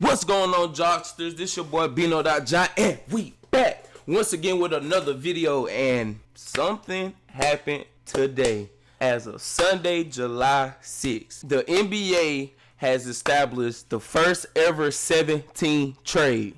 What's going on, Jocksters? This your boy Bino.J, and we back once again with another video. And something happened today. As of Sunday, July 6th, the NBA has established the first ever 17 trade.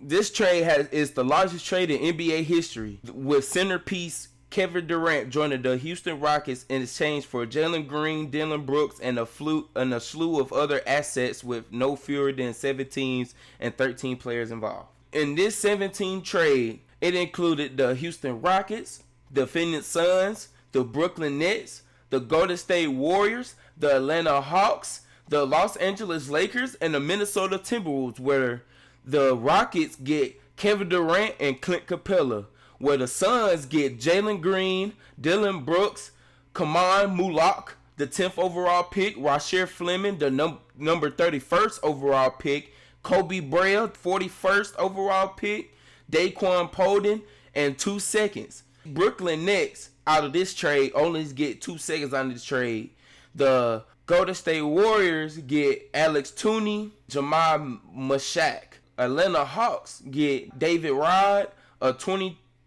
This trade is the largest trade in NBA history, with centerpiece Kevin Durant joining the Houston Rockets in exchange for Jalen Green, Dillon Brooks, and a slew of other assets, with no fewer than 7 teams and 13 players involved. In this 17 trade, it included the Houston Rockets, the Phoenix Suns, the Brooklyn Nets, the Golden State Warriors, the Atlanta Hawks, the Los Angeles Lakers, and the Minnesota Timberwolves, where the Rockets get Kevin Durant and Clint Capela, where the Suns get Jalen Green, Dillon Brooks, Kaman Mulak, the 10th overall pick, Rasheed Fleming, the number 31st overall pick, Kobe Brea, 41st overall pick, Daquan Polden, and 2 seconds. Brooklyn Nets, out of this trade, only get 2 seconds on this trade. The Golden State Warriors get Alex Tooney, Jamal Mashak. Atlanta Hawks get David Rod, a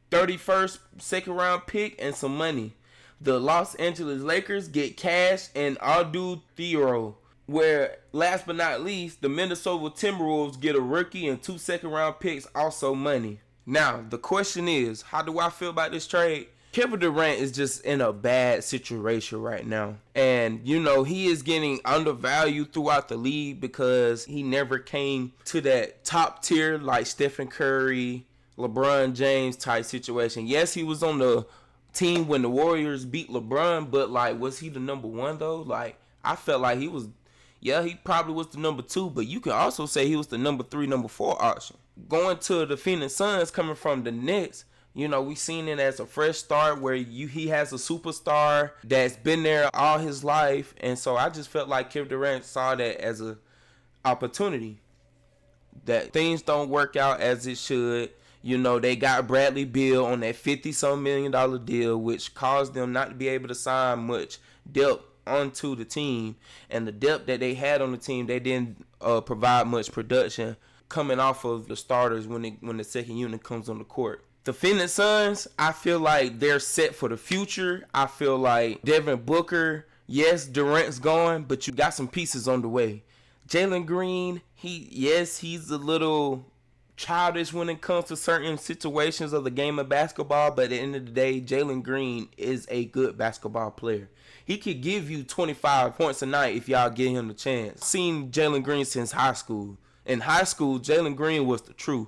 31st second round pick, and some money. The Los Angeles Lakers get Cash and Adu Thiero. Where, last but not least, the Minnesota Timberwolves get a rookie and 2 second round picks, also money. Now, the question is, how do I feel about this trade? Kevin Durant is just in a bad situation right now. And, he is getting undervalued throughout the league because he never came to that top tier like Stephen Curry, LeBron James type situation. Yes, he was on the team when the Warriors beat LeBron, but was he the number one though? I felt like he was, he probably was the number 2, but you can also say he was the number 3, number 4 option. Going to the Phoenix Suns, coming from the Nets, we seen it as a fresh start where he has a superstar that's been there all his life. And so I just felt like Kevin Durant saw that as an opportunity. That things don't work out as it should. They got Bradley Beal on that $50-some million deal, which caused them not to be able to sign much depth onto the team. And the depth that they had on the team, they didn't provide much production coming off of the starters when the second unit comes on the court. The Phoenix Suns, I feel like they're set for the future. I feel like Devin Booker, yes, Durant's gone, but you got some pieces on the way. Jalen Green, he's a little childish when it comes to certain situations of the game of basketball, but at the end of the day, Jalen Green is a good basketball player. He could give you 25 points a night if y'all give him the chance. Seen Jalen Green since high school. In high school, Jalen Green was the truth.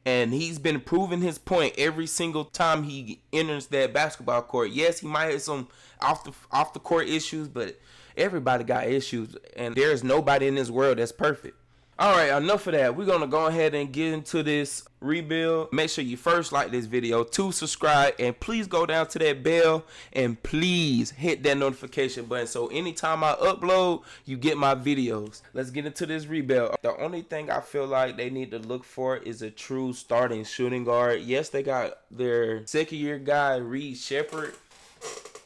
And he's been proving his point every single time he enters that basketball court. Yes, he might have some off the court issues, but everybody got issues, and there's nobody in this world that's perfect. All right, enough of that. We're going to go ahead and get into this rebuild. Make sure you first like this video, 2 subscribe, and please go down to that bell and please hit that notification button so anytime I upload, you get my videos. Let's get into this rebuild. The only thing I feel like they need to look for is a true starting shooting guard. Yes, they got their second-year guy, Reed Shepherd,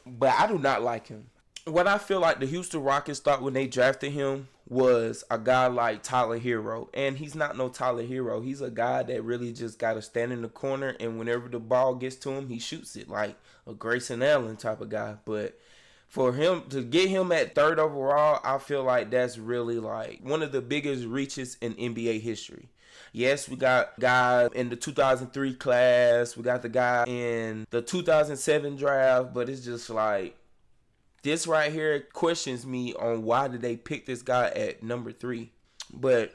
but I do not like him. What I feel like the Houston Rockets thought when they drafted him was a guy like Tyler Hero. And he's not no Tyler Hero. He's a guy that really just got to stand in the corner, and whenever the ball gets to him, he shoots it like a Grayson Allen type of guy. But for him to get him at 3rd overall, I feel like that's really like one of the biggest reaches in NBA history. Yes, we got guys in the 2003 class. We got the guy in the 2007 draft, but it's just like, this right here questions me on why did they pick this guy at number 3. But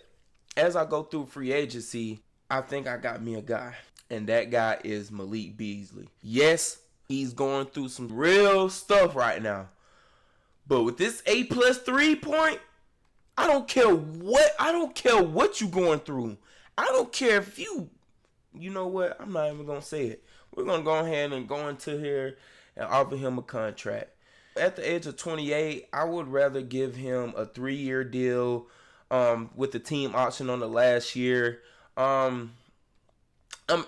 as I go through free agency, I think I got me a guy. And that guy is Malik Beasley. Yes, he's going through some real stuff right now. But with this 8+ 3 point, I don't care what you going through. I don't care if you know what? I'm not even going to say it. We're going to go ahead and go into here and offer him a contract. At the age of 28, I would rather give him a 3-year deal with the team option on the last year. I'm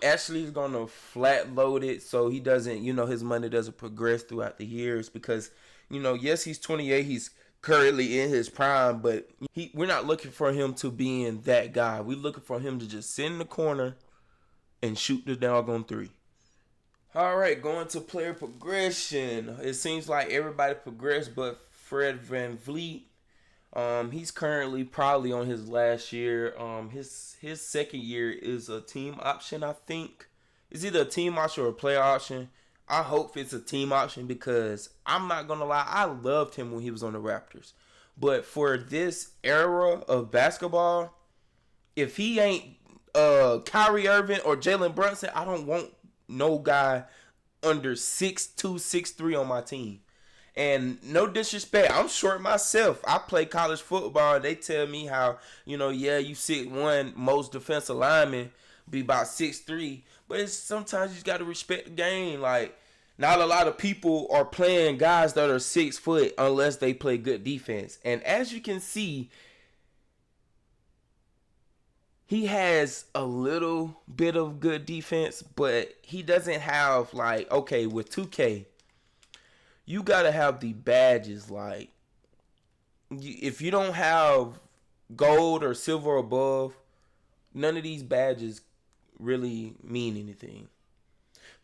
actually going to flat load it so he doesn't, his money doesn't progress throughout the years because, yes, he's 28. He's currently in his prime, but we're not looking for him to be in that guy. We're looking for him to just sit in the corner and shoot the doggone three. All right, going to player progression. It seems like everybody progressed but Fred VanVleet. He's currently probably on his last year. His second year is a team option, I think. It's either a team option or a player option. I hope it's a team option because I'm not going to lie, I loved him when he was on the Raptors. But for this era of basketball, if he ain't Kyrie Irving or Jalen Brunson, I don't want no guy under 6'2", 6'3" on my team. And no disrespect, I'm short myself. I play college football. They tell me how, you 6'1", most defensive linemen be about 6'3". But sometimes you just got to respect the game. Like, not a lot of people are playing guys that are 6 foot unless they play good defense. And as you can see, he has a little bit of good defense, but he doesn't have, like, okay, with 2K, you got to have the badges. Like, if you don't have gold or silver above, none of these badges really mean anything.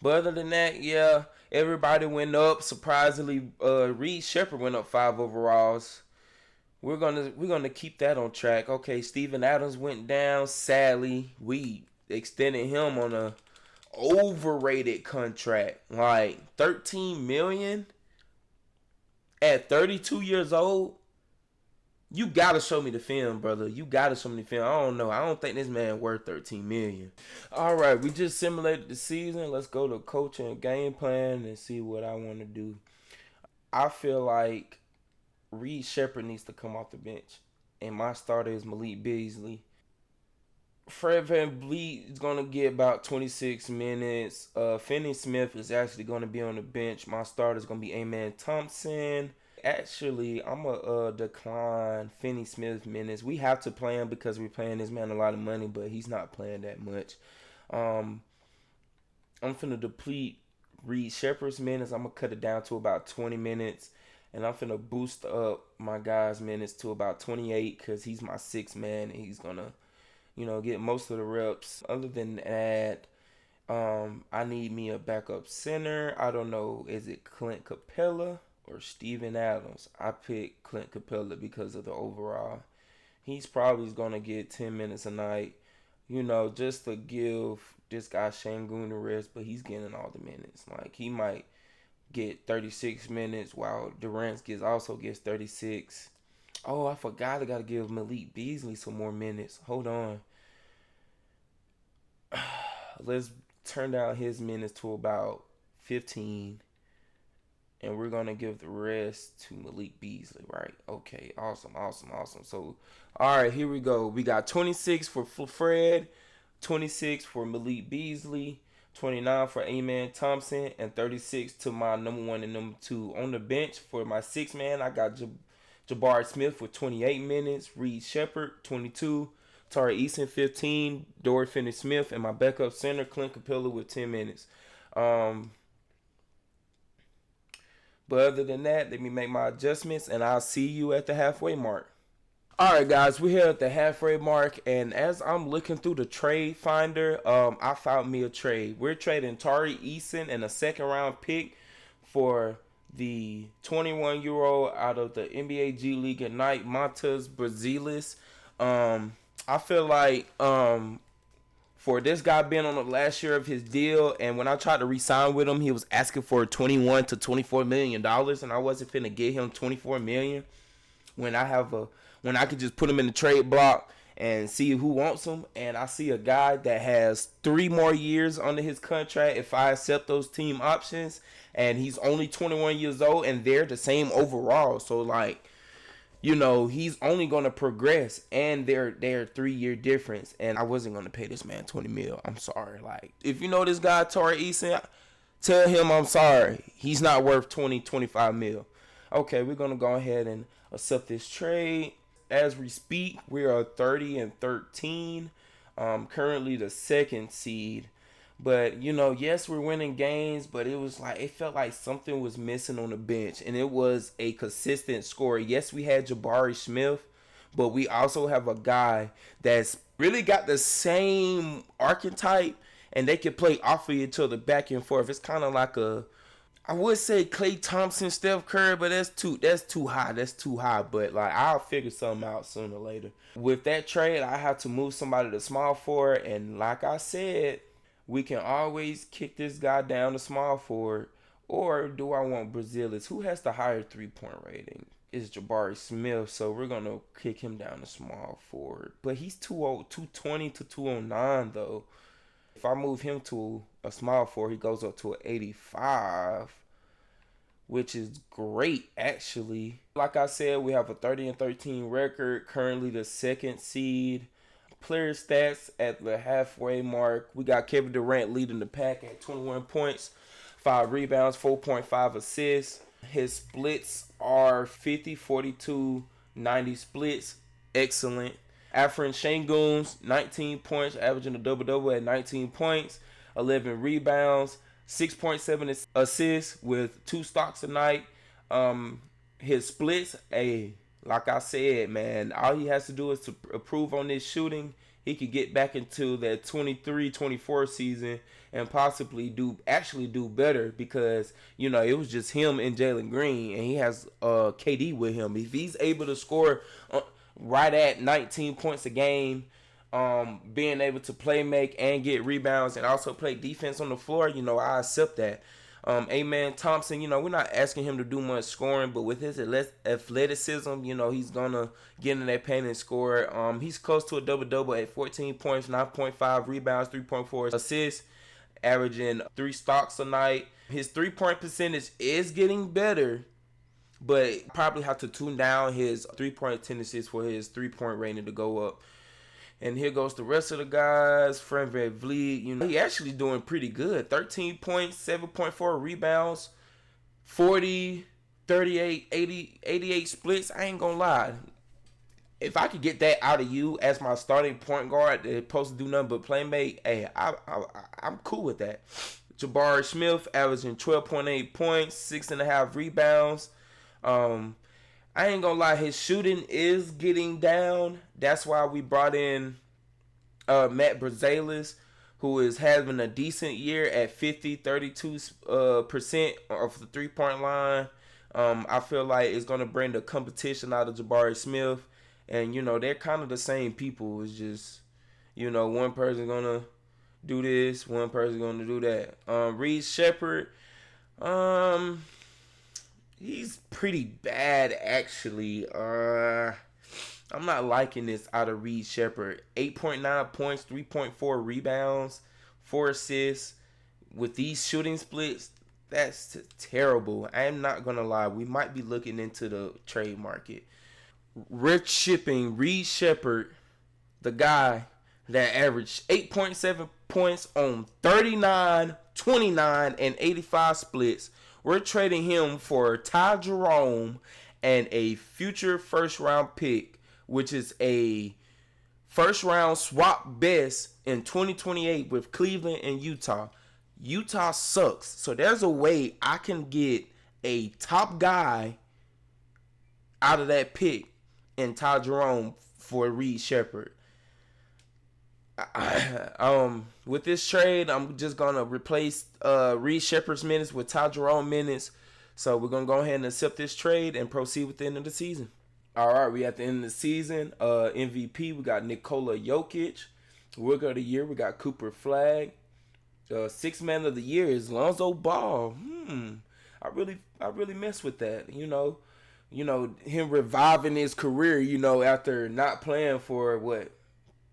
But other than that, yeah, everybody went up. Surprisingly, Reed Shepherd went up 5 overalls. We're gonna keep that on track. Okay, Steven Adams went down. Sadly, we extended him on a overrated contract, like $13 million at 32 years old. You gotta show me the film, brother. You gotta show me the film. I don't know. I don't think this man worth $13 million. All right, we just simulated the season. Let's go to coaching and game plan and see what I want to do. I feel like Reed Shepherd needs to come off the bench, and my starter is Malik Beasley. Fred VanVleet is gonna get about 26 minutes. Finney-Smith is actually gonna be on the bench. My starter is gonna be Ime Thompson. Actually, I'm gonna decline Finney-Smith minutes. We have to play him because we're paying this man a lot of money, but he's not playing that much. I'm finna deplete Reed Shepherd's minutes. I'm gonna cut it down to about 20 minutes, and I'm finna boost up my guy's minutes to about 28 because he's my 6th man, and he's gonna, get most of the reps. Other than that, I need me a backup center. I don't know, is it Clint Capela or Steven Adams? I picked Clint Capela because of the overall. He's probably going to get 10 minutes a night, just to give this guy Şengün the rest, but he's getting all the minutes. Like, he might get 36 minutes while Durant also gets 36. Oh, I forgot I got to give Malik Beasley some more minutes. Hold on. Let's turn down his minutes to about 15. And we're going to give the rest to Malik Beasley, right? Okay, awesome. So, all right, here we go. We got 26 for Fred, 26 for Malik Beasley, 29 for Ime Thompson, and 36 to my number 1 and number 2. On the bench for my 6th man, I got Jabari Smith with 28 minutes, Reed Shepherd, 22, Tari Eason, 15, Dorian Finney-Smith, and my backup center, Clint Capela, with 10 minutes. But other than that, let me make my adjustments, and I'll see you at the halfway mark. All right, guys, we're here at the halfway mark, and as I'm looking through the trade finder, I found me a trade. We're trading Tari Eason and a 2nd-round pick for the 21-year-old out of the NBA G League Ignite, Montes Brazilis. I feel like for this guy being on the last year of his deal, and when I tried to re-sign with him, he was asking for $21 to $24 million, and I wasn't finna get him $24 million when I could just put him in the trade block and see who wants him. And I see a guy that has 3 more years under his contract if I accept those team options, and he's only 21 years old, and they're the same overall. So, like, he's only going to progress, and they're 3-year difference, and I wasn't going to pay this man $20 million. I'm sorry. Like, if you know this guy, Tari Eason, tell him I'm sorry. He's not worth $25 million. Okay, we're going to go ahead and accept this trade. As we speak, we are 30-13. Currently the 2nd seed. But yes, we're winning games, but it felt like something was missing on the bench, and it was a consistent scorer. Yes, we had Jabari Smith, but we also have a guy that's really got the same archetype, and they can play off of each other back and forth. It's kind of like I would say Klay Thompson, Steph Curry, but that's too high. That's too high. But like I'll figure something out sooner or later. With that trade, I have to move somebody to small forward, and like I said, we can always kick this guy down to small forward. Or do I want Brazilians? Who has the higher 3-point rating? It's Jabari Smith, so we're gonna kick him down to small forward. But he's 220 to 209 though. If I move him to a small forward, he goes up to an 85, which is great actually. Like I said, we have a 30-13 record, currently the second seed. Player stats at the halfway mark. We got Kevin Durant leading the pack at 21 points, 5 rebounds, 4.5 assists. His splits are 50, 42, 90 splits. Excellent. Alperen Şengün's 19 points, averaging a double-double at 19 points, 11 rebounds, 6.7 assists with 2 stocks a night. His splits, like I said, man, all he has to do is to improve on this shooting. He could get back into that 23-24 season and possibly do better because, it was just him and Jalen Green, and he has KD with him. If he's able to score right at 19 points a game, being able to play make and get rebounds and also play defense on the floor, I accept that. Thompson, we're not asking him to do much scoring, but with his athleticism, he's gonna get in that paint and score. He's close to a double-double at 14 points, 9.5 rebounds, 3.4 assists, averaging 3 stocks a night. His 3-point percentage is getting better, but probably have to tune down his 3-point tendencies for his 3-point rating to go up. And here goes the rest of the guys. Fred VanVleet, he actually doing pretty good. 13 points, 7.4 rebounds, 40, 38, 80, 88 splits. I ain't gonna lie. If I could get that out of you as my starting point guard that's supposed to do nothing but play make, I'm cool with that. Jabari Smith averaging 12.8 points, 6.5 rebounds. I ain't gonna lie, his shooting is getting down. That's why we brought in Matt Brazales, who is having a decent year at 50, 32% of the 3-point line. I feel like it's gonna bring the competition out of Jabari Smith, and they're kind of the same people. It's just one person gonna do this, one person gonna do that. Reed Shepherd, he's pretty bad, actually. I'm not liking this out of Reed Shepherd. 8.9 points, 3.4 rebounds, 4 assists. With these shooting splits, that's terrible. I am not going to lie. We might be looking into the trade market. We're shipping Reed Shepherd, the guy that averaged 8.7 points on 39, 29, and 85 splits. We're trading him for Ty Jerome and a future first-round pick, which is a first-round swap best in 2028 with Cleveland and Utah. Utah sucks. So there's a way I can get a top guy out of that pick and Ty Jerome for Reed Shepherd. With this trade, I'm just gonna replace Reed Shepherd's minutes with Ty Jerome minutes. So we're gonna go ahead and accept this trade and proceed with the end of the season. All right, we at the end of the season. MVP, we got Nikola Jokic. Rookie of the year, we got Cooper Flag. Sixth man of the year is Lonzo Ball. I really mess with that. Him reviving his career. After not playing for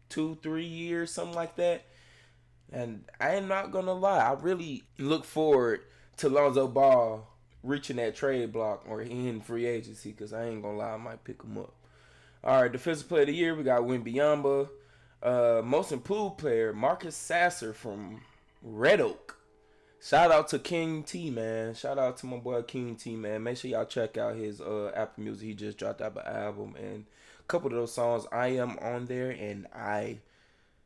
2-3 years, something like that. And I am not gonna lie, I really look forward to Lonzo Ball reaching that trade block or in free agency, because I ain't gonna lie, I might pick him up. All right, defensive player of the year, we got Wembanyama. Most improved player, Marcus Sasser from Red Oak. Shout out to King T, man. Shout out to my boy King T, man. Make sure y'all check out his Apple Music. He just dropped out an album, and a couple of those songs I am on there, and I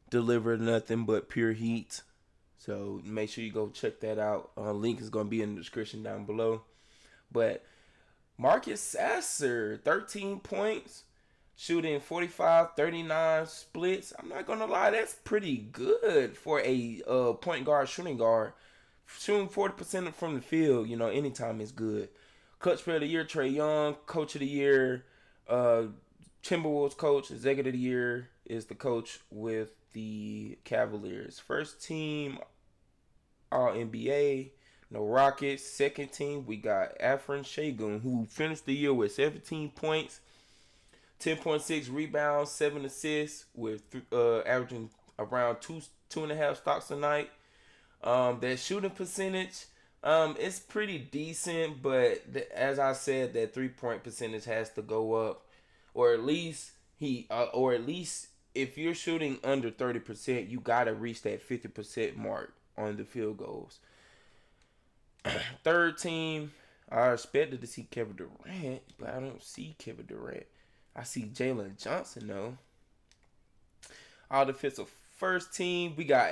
deliver nothing but pure heat. So make sure you go check that out. Link is going to be in the description down below. But Marcus Sasser, 13 points, shooting 45, 39 splits. I'm not going to lie, that's pretty good for a point guard, shooting guard. Shooting 40% from the field, anytime is good. Clutch Player of the Year, Trae Young. Coach of the Year, Timberwolves coach. Executive of the Year is the coach with the Cavaliers. First team, All NBA. No Rockets. Second team, we got Alperen Şengün, who finished the year with 17 points, 10.6 rebounds, 7 assists, with averaging around 2.5 stocks a night. That shooting percentage, it's pretty decent, but as I said, that 3-point percentage has to go up, or at least if you're shooting under 30%, you gotta reach that 50% mark on the field goals. Third team, I expected to see Kevin Durant, but I don't see Kevin Durant. I see Jalen Johnson though. All defensive first team, we got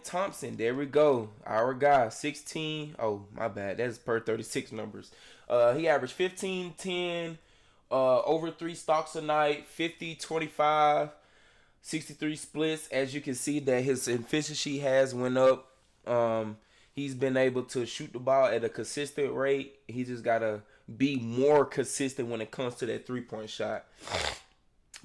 Thompson. There we go. Our guy, 16. Oh, my bad. That's per 36 numbers. He averaged 15, 10, over 3 stocks a night, 50, 25, 63 splits. As you can see that his efficiency has went up. He's been able to shoot the ball at a consistent rate. He just got to be more consistent when it comes to that 3-point shot.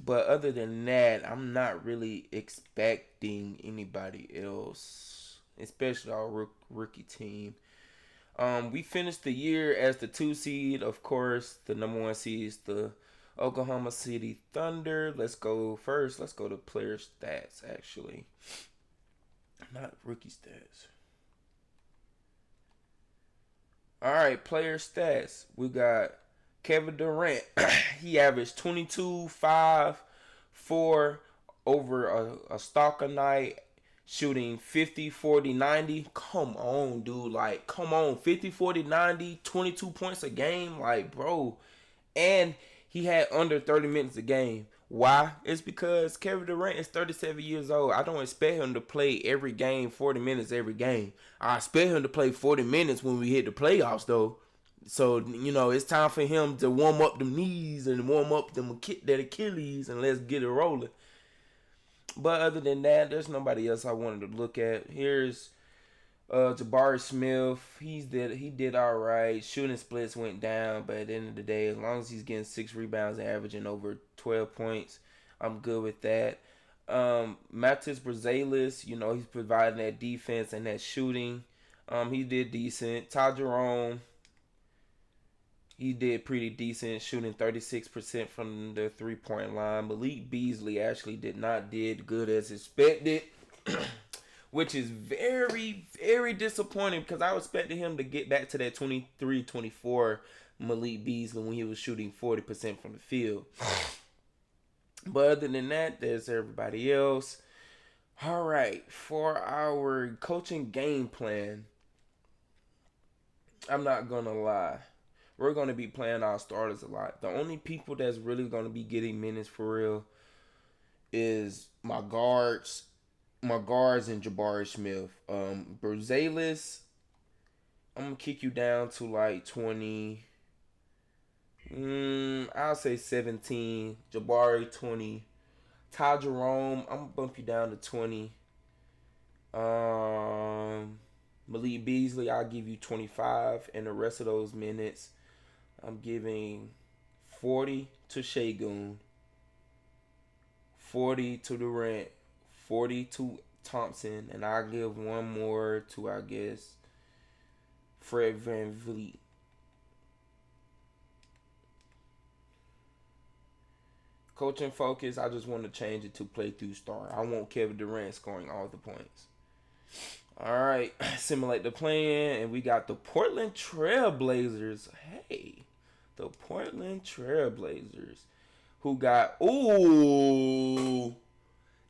But other than that, I'm not really expecting anybody else, especially our rookie team. We finished the year as the 2 seed. Of course, the number 1 seed is the Oklahoma City Thunder. Let's go to player stats, actually. Not rookie stats. All right, player stats. We got Kevin Durant. He averaged 22, 5, 4 over a stock a night, shooting 50, 40, 90. Come on, dude. Come on. 50, 40, 90, 22 points a game. Bro. And he had under 30 minutes a game. Why? It's because Kevin Durant is 37 years old. I don't expect him to play every game, 40 minutes every game. I expect him to play 40 minutes when we hit the playoffs, though. So, it's time for him to warm up them knees and warm up that Achilles, and let's get it rolling. But other than that, there's nobody else I wanted to look at. Here's Jabari Smith. He did all right. Shooting splits went down, but at the end of the day, as long as he's getting 6 rebounds and averaging over 12 points, I'm good with that. Matis Brazailis, he's providing that defense and that shooting. He did decent. Ty Jerome, he did pretty decent, shooting 36% from the 3-point line. Malik Beasley actually did good as expected, which is very, very disappointing because I was expecting him to get back to that 23-24 Malik Beasley when he was shooting 40% from the field. But other than that, there's everybody else. All right, for our coaching game plan, I'm not going to lie. We're going to be playing our starters a lot. The only people that's really going to be getting minutes for real is my guards and Jabari Smith. Brazailis, I'm going to kick you down to 20. I'll say 17. Jabari, 20. Ty Jerome, I'm going to bump you down to 20. Malik Beasley, I'll give you 25. And the rest of those minutes, I'm giving 40 to Şengün, 40 to Durant, 40 to Thompson, and I'll give one more to, I guess, Fred VanVleet. Coaching focus, I just want to change it to play through star. I want Kevin Durant scoring all the points. All right, simulate the plan, and we got the Portland Trailblazers. Hey, the Portland Trailblazers, who got,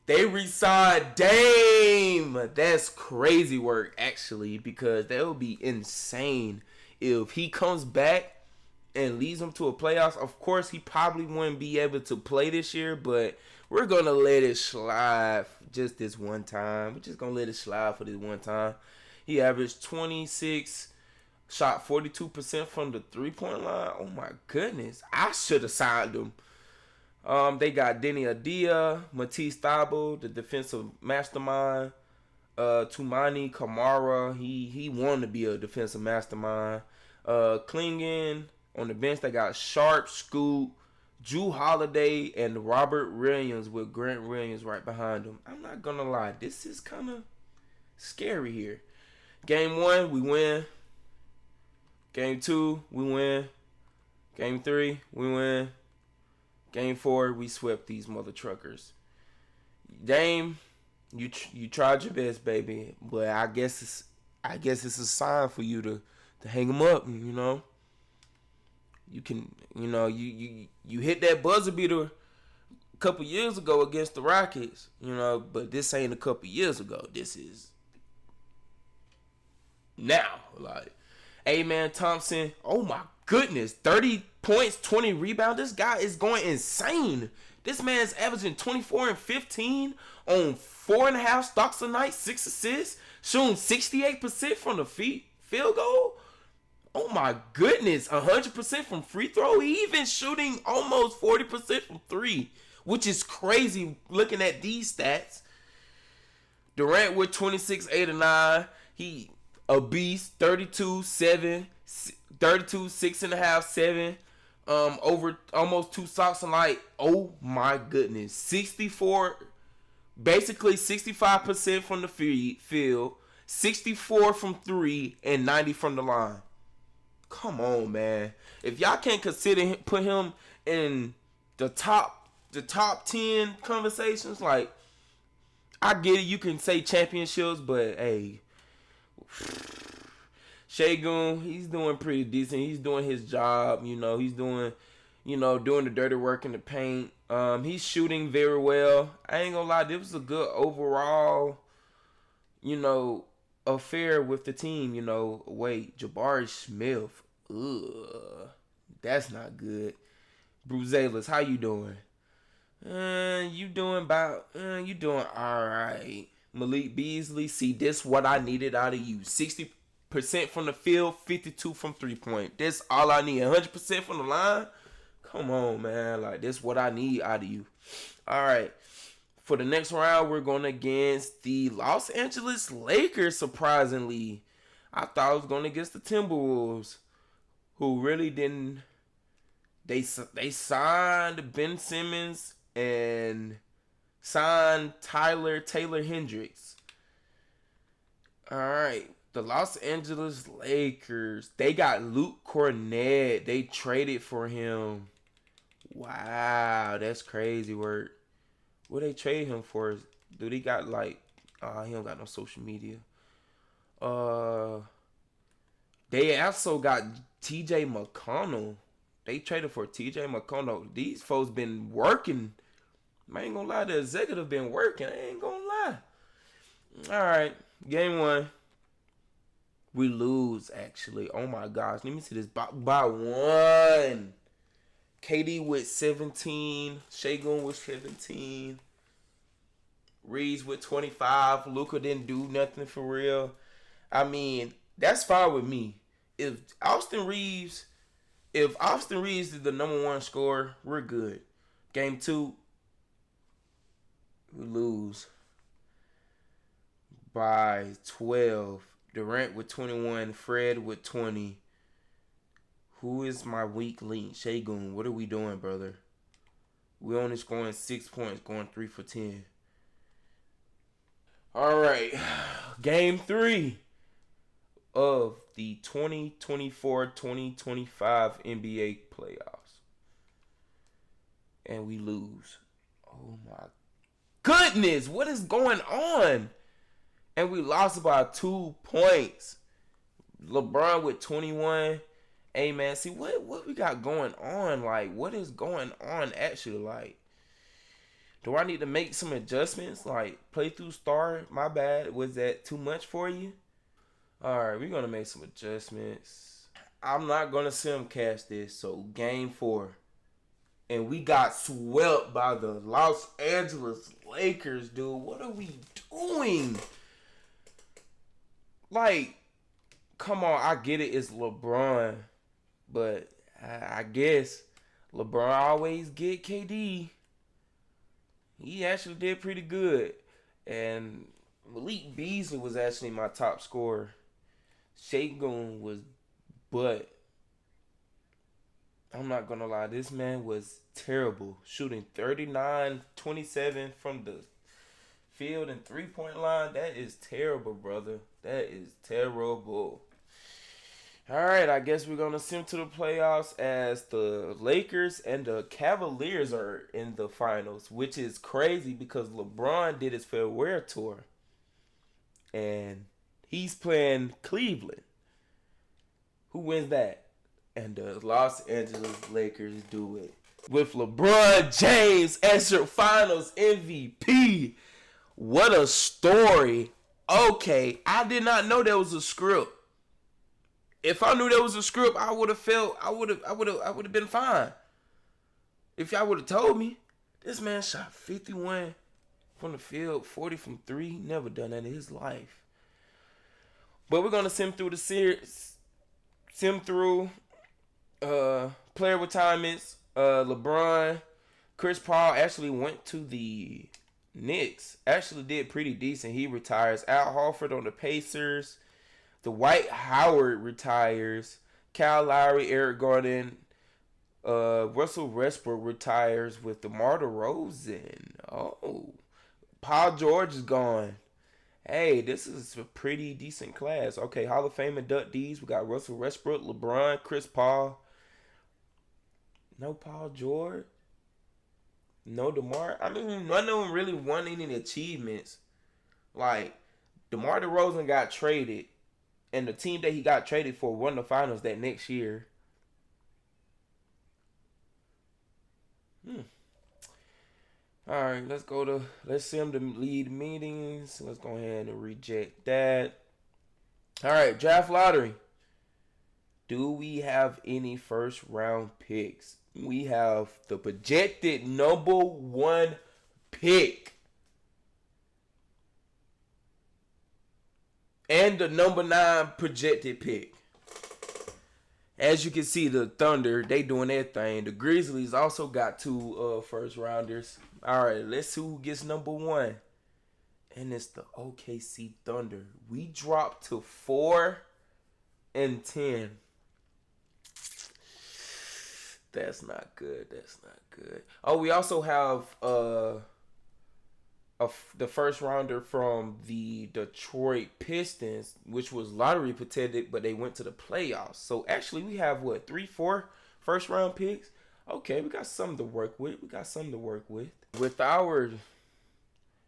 they re-signed Dame. That's crazy work, actually, because that would be insane if he comes back and leads them to a playoffs. Of course, he probably wouldn't be able to play this year, but We're going to let it slide just this one time. We're just going to let it slide for this one time. He averaged 26, shot 42% from the three-point line. Oh, my goodness. I should have signed him. They got Denny Adia, Matisse Thybulle, the defensive mastermind. Tumani Kamara, he wanted to be a defensive mastermind. Klingen on the bench, they got Sharp, Scoot, Drew Holiday, and Robert Williams with Grant Williams right behind him. I'm not gonna lie, this is kind of scary here. Game 1, we win. Game 2, we win. Game 3, we win. Game 4, we swept these mother truckers. Dame, you tried your best, baby, but I guess it's a sign for you to hang them up. You know, you can, you hit that buzzer beater a couple years ago against the Rockets, but this ain't a couple years ago. This is now. Like, Ime Thompson, oh my goodness, 30 points, 20 rebounds. This guy is going insane. This man's averaging 24 and 15 on 4.5 stocks a night, 6 assists, shooting 68% from the field goal. Oh my goodness, 100% from free throw. He even shooting almost 40% from 3, which is crazy looking at these stats. Durant with 26, 8, and 9. He a beast, 32, 7, 32, 6.5, 7. Over almost 2 stocks a night. Oh my goodness. 64, basically 65% from the field, 64 from 3, and 90 from the line. Come on, man. If y'all can't put him in the top 10 conversations, like, I get it, you can say championships, but hey, Şengün, he's doing pretty decent. He's doing his job. He's doing the dirty work in the paint. He's shooting very well. I ain't gonna lie, this was a good overall, affair with the team. Wait, Jabari Smith. Ugh, that's not good. Bruzelas, how you doing? You doing all right. Malik Beasley, see, this what I needed out of you. 60% from the field, 52 from 3-point. That's all I need. 100% from the line. Come on, man. Like, this what I need out of you. All right. For the next round, we're going against the Los Angeles Lakers, surprisingly. I thought I was going against the Timberwolves, who really didn't. They signed Ben Simmons and signed Taylor Hendricks. All right. The Los Angeles Lakers, they got Luke Cornett. They traded for him. Wow, that's crazy work. What they trade him for? Do they got like? He don't got no social media. They also got T.J. McConnell. They traded for T.J. McConnell. These folks been working. I ain't gonna lie, the executive been working. I ain't gonna lie. All right, game 1. We lose, actually. Oh, my gosh. Let me see this. By 1. KD with 17. Şengün with 17. Reeves with 25. Luka didn't do nothing for real. I mean, that's fine with me. If Austin Reeves is the number 1 scorer, we're good. Game 2, we lose by 12. Durant with 21, Fred with 20. Who is my weak link? Şengün, what are we doing, brother? We only scoring 6 points, going 3 for 10. All right, game 3 of the 2024-2025 NBA playoffs. And we lose. Oh my goodness, what is going on? And we lost by 2 points. LeBron with 21. Hey, man, see, what we got going on? Like, what is going on, actually? Like, do I need to make some adjustments? Like, play through star? My bad. Was that too much for you? All right, we're going to make some adjustments. I'm not going to simcast this. So, game 4. and we got swept by the Los Angeles Lakers, dude. What are we doing? Like, come on, I get it, it's LeBron, but I guess LeBron always get KD. He actually did pretty good. And Malik Beasley was actually my top scorer. Şengün was, but I'm not going to lie, this man was terrible. Shooting 39-27 from the field and three-point line. That is terrible, brother. That is terrible. All right, I guess we're going to sim to the playoffs as the Lakers and the Cavaliers are in the finals, which is crazy because LeBron did his farewell tour. And he's playing Cleveland. Who wins that? And the Los Angeles Lakers do it. With LeBron James as your finals MVP. What a story. Okay, I did not know there was a script. If I knew there was a script, I would have been fine. If y'all would have told me, this man shot 51 from the field, 40 from three. Never done that in his life. But we're gonna sim through the series. Sim through player retirements. LeBron, Chris Paul actually went to the Knicks. Actually did pretty decent. He retires. Al Horford on the Pacers. Dwight Howard retires. Kyle Lowry, Eric Gordon, Russell Westbrook retires with DeMar DeRozan. Oh, Paul George is gone. Hey, this is a pretty decent class. Okay, Hall of Fame inductees. We got Russell Westbrook, LeBron, Chris Paul. No Paul George. No DeMar. I mean, none of them really won any achievements. Like, DeMar DeRozan got traded. And the team that he got traded for won the finals that next year. All right, let's see him to lead meetings. Let's go ahead and reject that. All right, draft lottery. Do we have any first round picks? We have the projected number 1 pick. And the number 9 projected pick. As you can see, the Thunder, they doing their thing. The Grizzlies also got 2 first rounders. All right, let's see who gets number 1. And it's the OKC Thunder. We dropped to 4 and 10. That's not good. That's not good. Oh, we also have the first rounder from the Detroit Pistons, which was lottery protected, but they went to the playoffs. So actually, we have 3-4 first round picks. Okay, we got something to work with. With our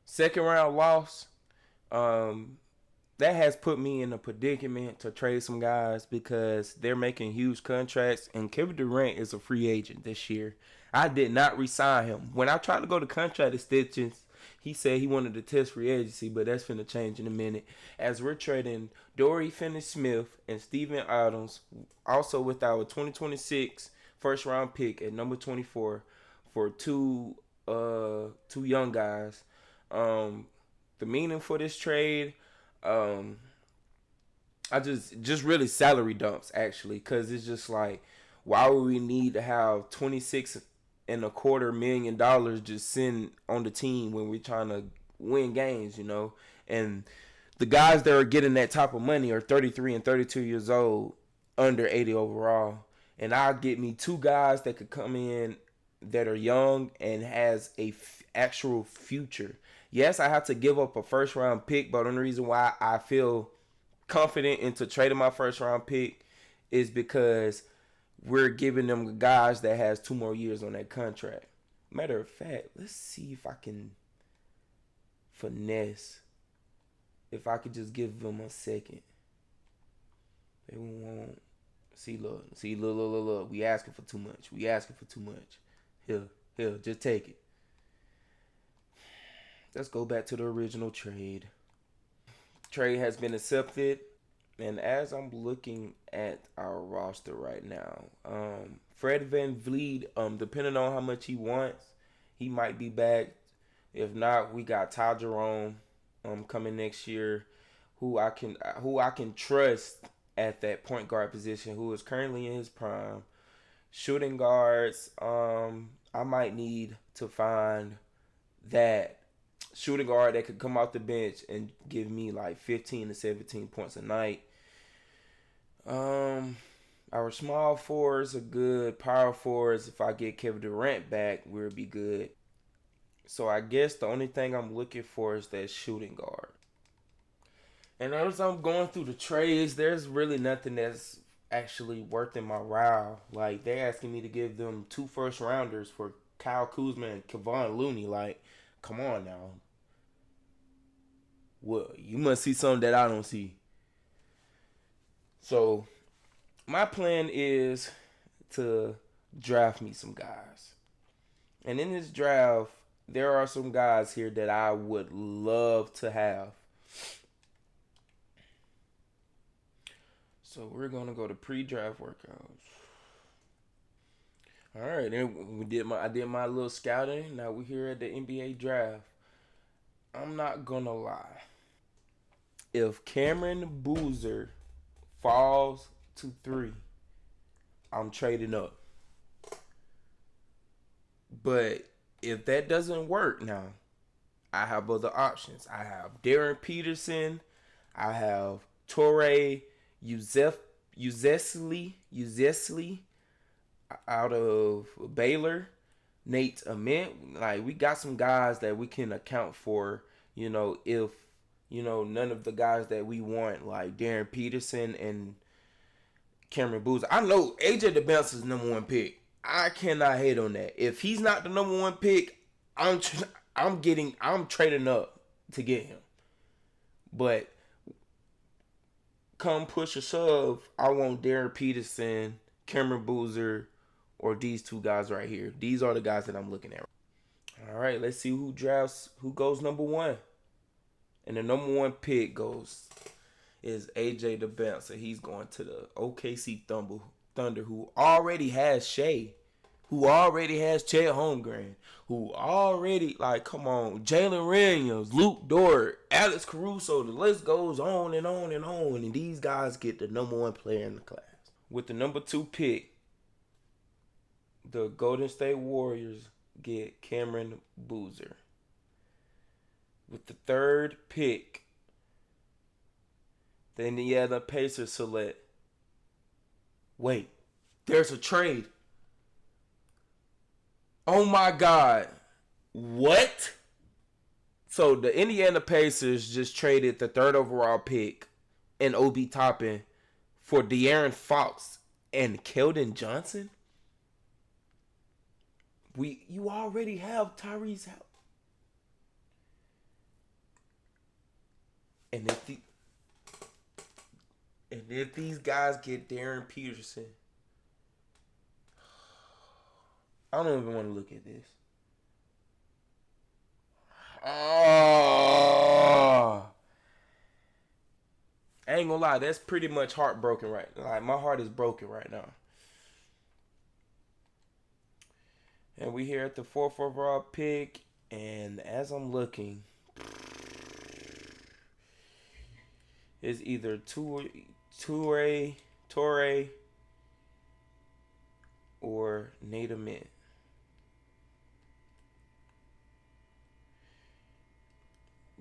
second round loss, that has put me in a predicament to trade some guys because they're making huge contracts, and Kevin Durant is a free agent this year. I did not re-sign him. When I tried to go to contract extensions, he said he wanted to test free agency, but that's finna change in a minute. As we're trading Dorian Finney-Smith and Steven Adams, also with our 2026 first round pick at number 24 for two young guys. The meaning for this trade, I just really salary dumps actually, because it's just like, why would we need to have $26.25 million just sitting on the team when we're trying to win games, you know? And the guys that are getting that type of money are 33 and 32 years old, under 80 overall. And I'll get me 2 guys that could come in that are young and has a actual future. Yes, I have to give up a first round pick, but the only reason why I feel confident into trading my first round pick is because we're giving them guys that has 2 more years on that contract. Matter of fact, let's see if I can finesse. If I could just give them a second. They won't. See, look. We asking for too much. Here, just take it. Let's go back to the original trade. Trade has been accepted. And as I'm looking at our roster right now, Fred VanVleet, depending on how much he wants, he might be back. If not, we got Ty Jerome coming next year, who I can trust at that point guard position, who is currently in his prime. Shooting guards, I might need to find that shooting guard that could come off the bench and give me like 15 to 17 points a night. Our small fours are good. Power fours, if I get Kevin Durant back, we'll be good. So I guess the only thing I'm looking for is that shooting guard. And as I'm going through the trades, there's really nothing that's actually worth in my while. Like, they're asking me to give them 2 first rounders for Kyle Kuzma and Kevon Looney. Like, come on now. Well, you must see something that I don't see. So, my plan is to draft me some guys. And in this draft, there are some guys here that I would love to have. So we're gonna go to pre-draft workouts. All right, then I did my little scouting. Now we're here at the NBA draft. I'm not gonna lie. If Cameron Boozer falls to 3, I'm trading up. But if that doesn't work now, I have other options. I have Darren Peterson. I have Torrey Uzesli out of Baylor. Nate Ament. Like, we got some guys that we can account for, if, none of the guys that we want, like Darren Peterson and Cameron Boozer. I know AJ the Bouncer's #1 pick. I cannot hate on that. If he's not the #1 pick, I'm trading up to get him. But come push or shove, I want Darren Peterson, Cameron Boozer, or these 2 guys right here. These are the guys that I'm looking at. All right, let's see who goes #1. And the #1 pick is AJ the Bouncer. He's going to the OKC Thunder, who already has Shea, who already has Chet Holmgren, who already, come on, Jalen Green, Luke Dort, Alex Caruso. The list goes on and on and on. And these guys get the #1 player in the class. With the #2 pick, the Golden State Warriors get Cameron Boozer. With the 3rd pick, the Indiana Pacers select. Wait, there's a trade. Oh my God. What? So the Indiana Pacers just traded the 3rd overall pick and Obi Toppin for De'Aaron Fox and Keldon Johnson? You already have Tyrese Halliburton. And if these guys get Darren Peterson, I don't even want to look at this. Oh, I ain't gonna lie, that's pretty much heartbroken right now. Like, my heart is broken right now. And we here at the 4th overall pick, and as I'm looking, it's either Torrey or Nate Ament.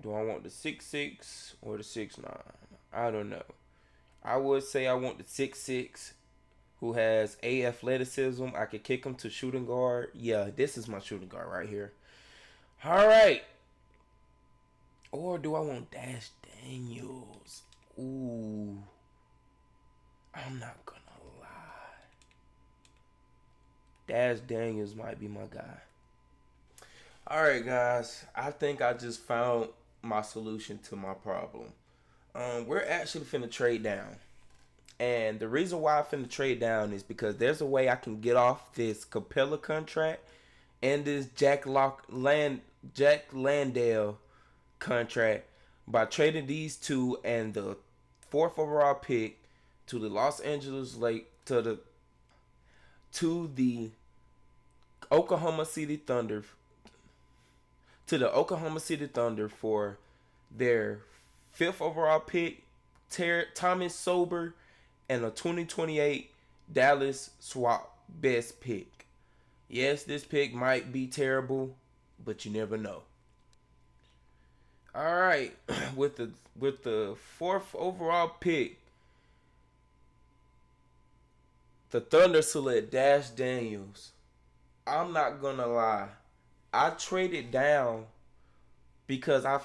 Do I want the 6'6" or the 6'9"? I don't know. I would say I want the 6'6", who has athleticism. I could kick him to shooting guard. Yeah, this is my shooting guard right here. All right. Or do I want Dash Daniels? Ooh. I'm not gonna lie. Dash Daniels might be my guy. All right, guys. I think I just found my solution to my problem. We're actually finna trade down. And the reason why I finna trade down is because there's a way I can get off this Capela contract and this Jack Landale contract by trading these 2 and the 4th overall pick to the to the Oklahoma City Thunder for their 5th overall pick, Thomas Sober, and a 2028 Dallas Swap best pick. Yes, this pick might be terrible, but you never know. All right, with the 4th overall pick, the Thunder select Dash Daniels. I'm not gonna lie, I traded down because I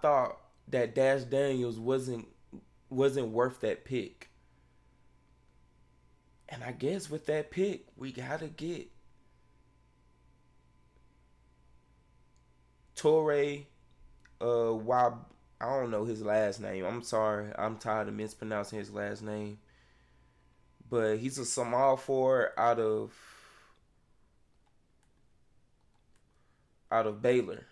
thought that Dash Daniels wasn't worth that pick. And I guess with that pick, we gotta get Torre. I don't know his last name. I'm sorry. I'm tired of mispronouncing his last name. But he's a small forward out of Baylor.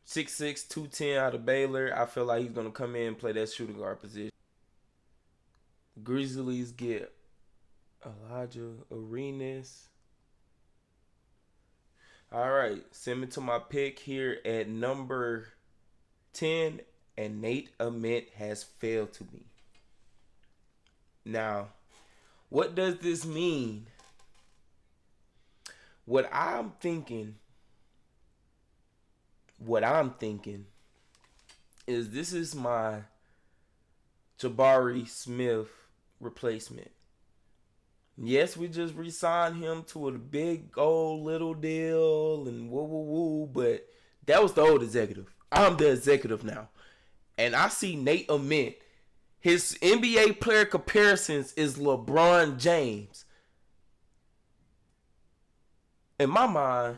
6'6", 210 out of Baylor. I feel like he's gonna come in and play that shooting guard position. Grizzlies get Elijah Arenas. All right, send me to my pick here at number 10, and Nate Ament has failed to me. Now, what does this mean? What I'm thinking is this is my Jabari Smith replacement. Yes, we just re-signed him to a big old little deal and woo, but that was the old executive. I'm the executive now. And I see Nate Ament. His NBA player comparisons is LeBron James. In my mind,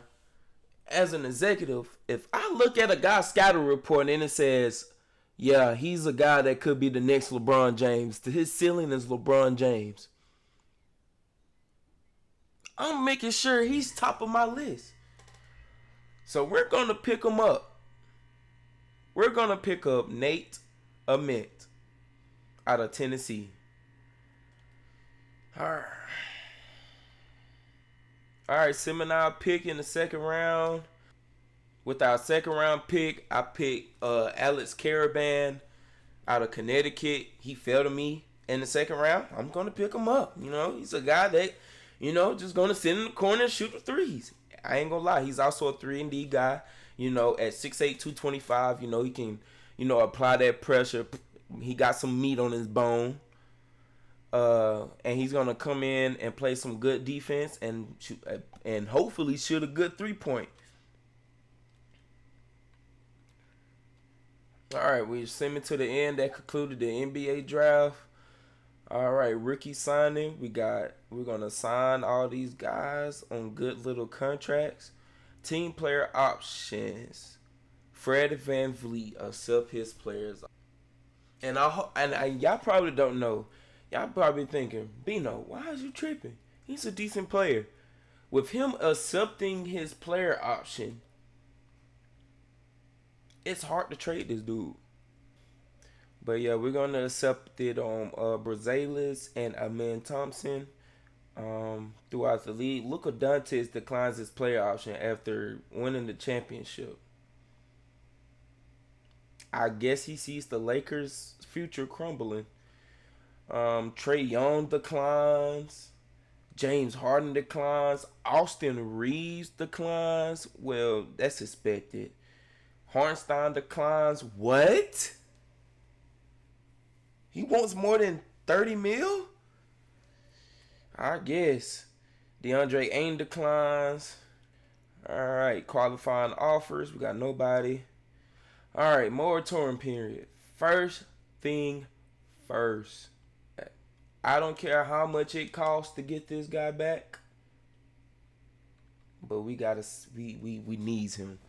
as an executive, if I look at a guy's scouting report and it says, yeah, he's a guy that could be the next LeBron James, his ceiling is LeBron James, I'm making sure he's top of my list. So we're going to pick him up. We're going to pick up Nate Ament out of Tennessee. All right, Seminole pick in the second round. With our second round pick, I picked Alex Caravan out of Connecticut. He fell to me in the second round. I'm going to pick him up. You know, he's a guy that, you know, just going to sit in the corner and shoot the threes. I ain't going to lie. He's also a 3-and-D guy. You know, at 6'8", 225, you know, he can, you know, apply that pressure. He got some meat on his bone. And he's going to come in and play some good defense and shoot, and hopefully shoot a good 3-point. All right, we send it to the end. That concluded the NBA draft. All right, rookie signing. We're going to sign all these guys on good little contracts. Team player options. Fred VanVleet accept his players. And y'all probably don't know. Y'all probably thinking, Bino, why is you tripping? He's a decent player. With him accepting his player option, it's hard to trade this dude. But yeah, we're going to accept it on Brazilis and Amen Thompson throughout the league. Luka Doncic declines his player option after winning the championship. I guess he sees the Lakers' future crumbling. Trae Young declines. James Harden declines. Austin Reeves declines. Well, that's expected. Hartenstein declines. What? He wants more than 30 mil? I guess. DeAndre Ayton declines. Alright, qualifying offers. We got nobody. Alright, moratorium period. First thing first. I don't care how much it costs to get this guy back. But we needs him.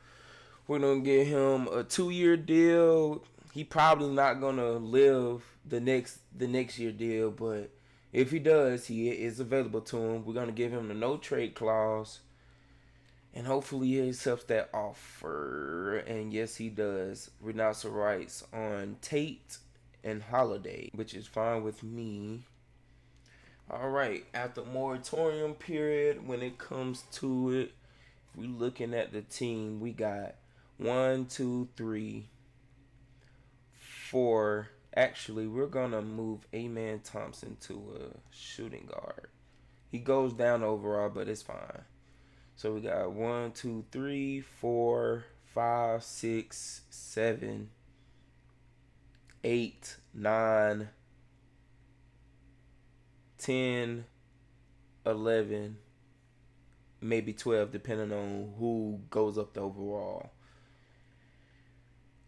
We're gonna get him a 2-year deal. He probably not gonna live the next year deal, but if he does, he is available to him. We're gonna give him the no trade clause, and hopefully he accepts that offer. And yes, he does. Renounce the rights on Tate and Holiday, which is fine with me. All right, after moratorium period, when it comes to it, if we looking at the team, we got 1, 2, 3, 4. Actually, we're gonna move Ime Thompson to a shooting guard. He goes down overall, but it's fine. So we got 1, 2, 3, 4, 5, 6, 7, 8, 9, 10, 11, maybe 12, depending on who goes up the overall.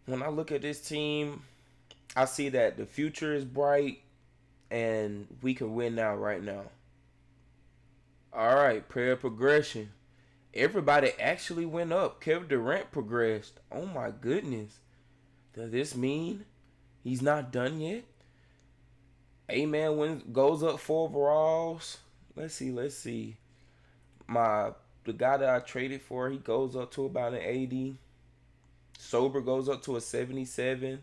When I look at this team, I see that the future is bright and we can win now, right now. All right, prayer progression. Everybody actually went up. Kevin Durant progressed. Oh my goodness. Does this mean he's not done yet? Amen goes up 4 overalls. Let's see. The guy that I traded for, he goes up to about an 80. Sober goes up to a 77.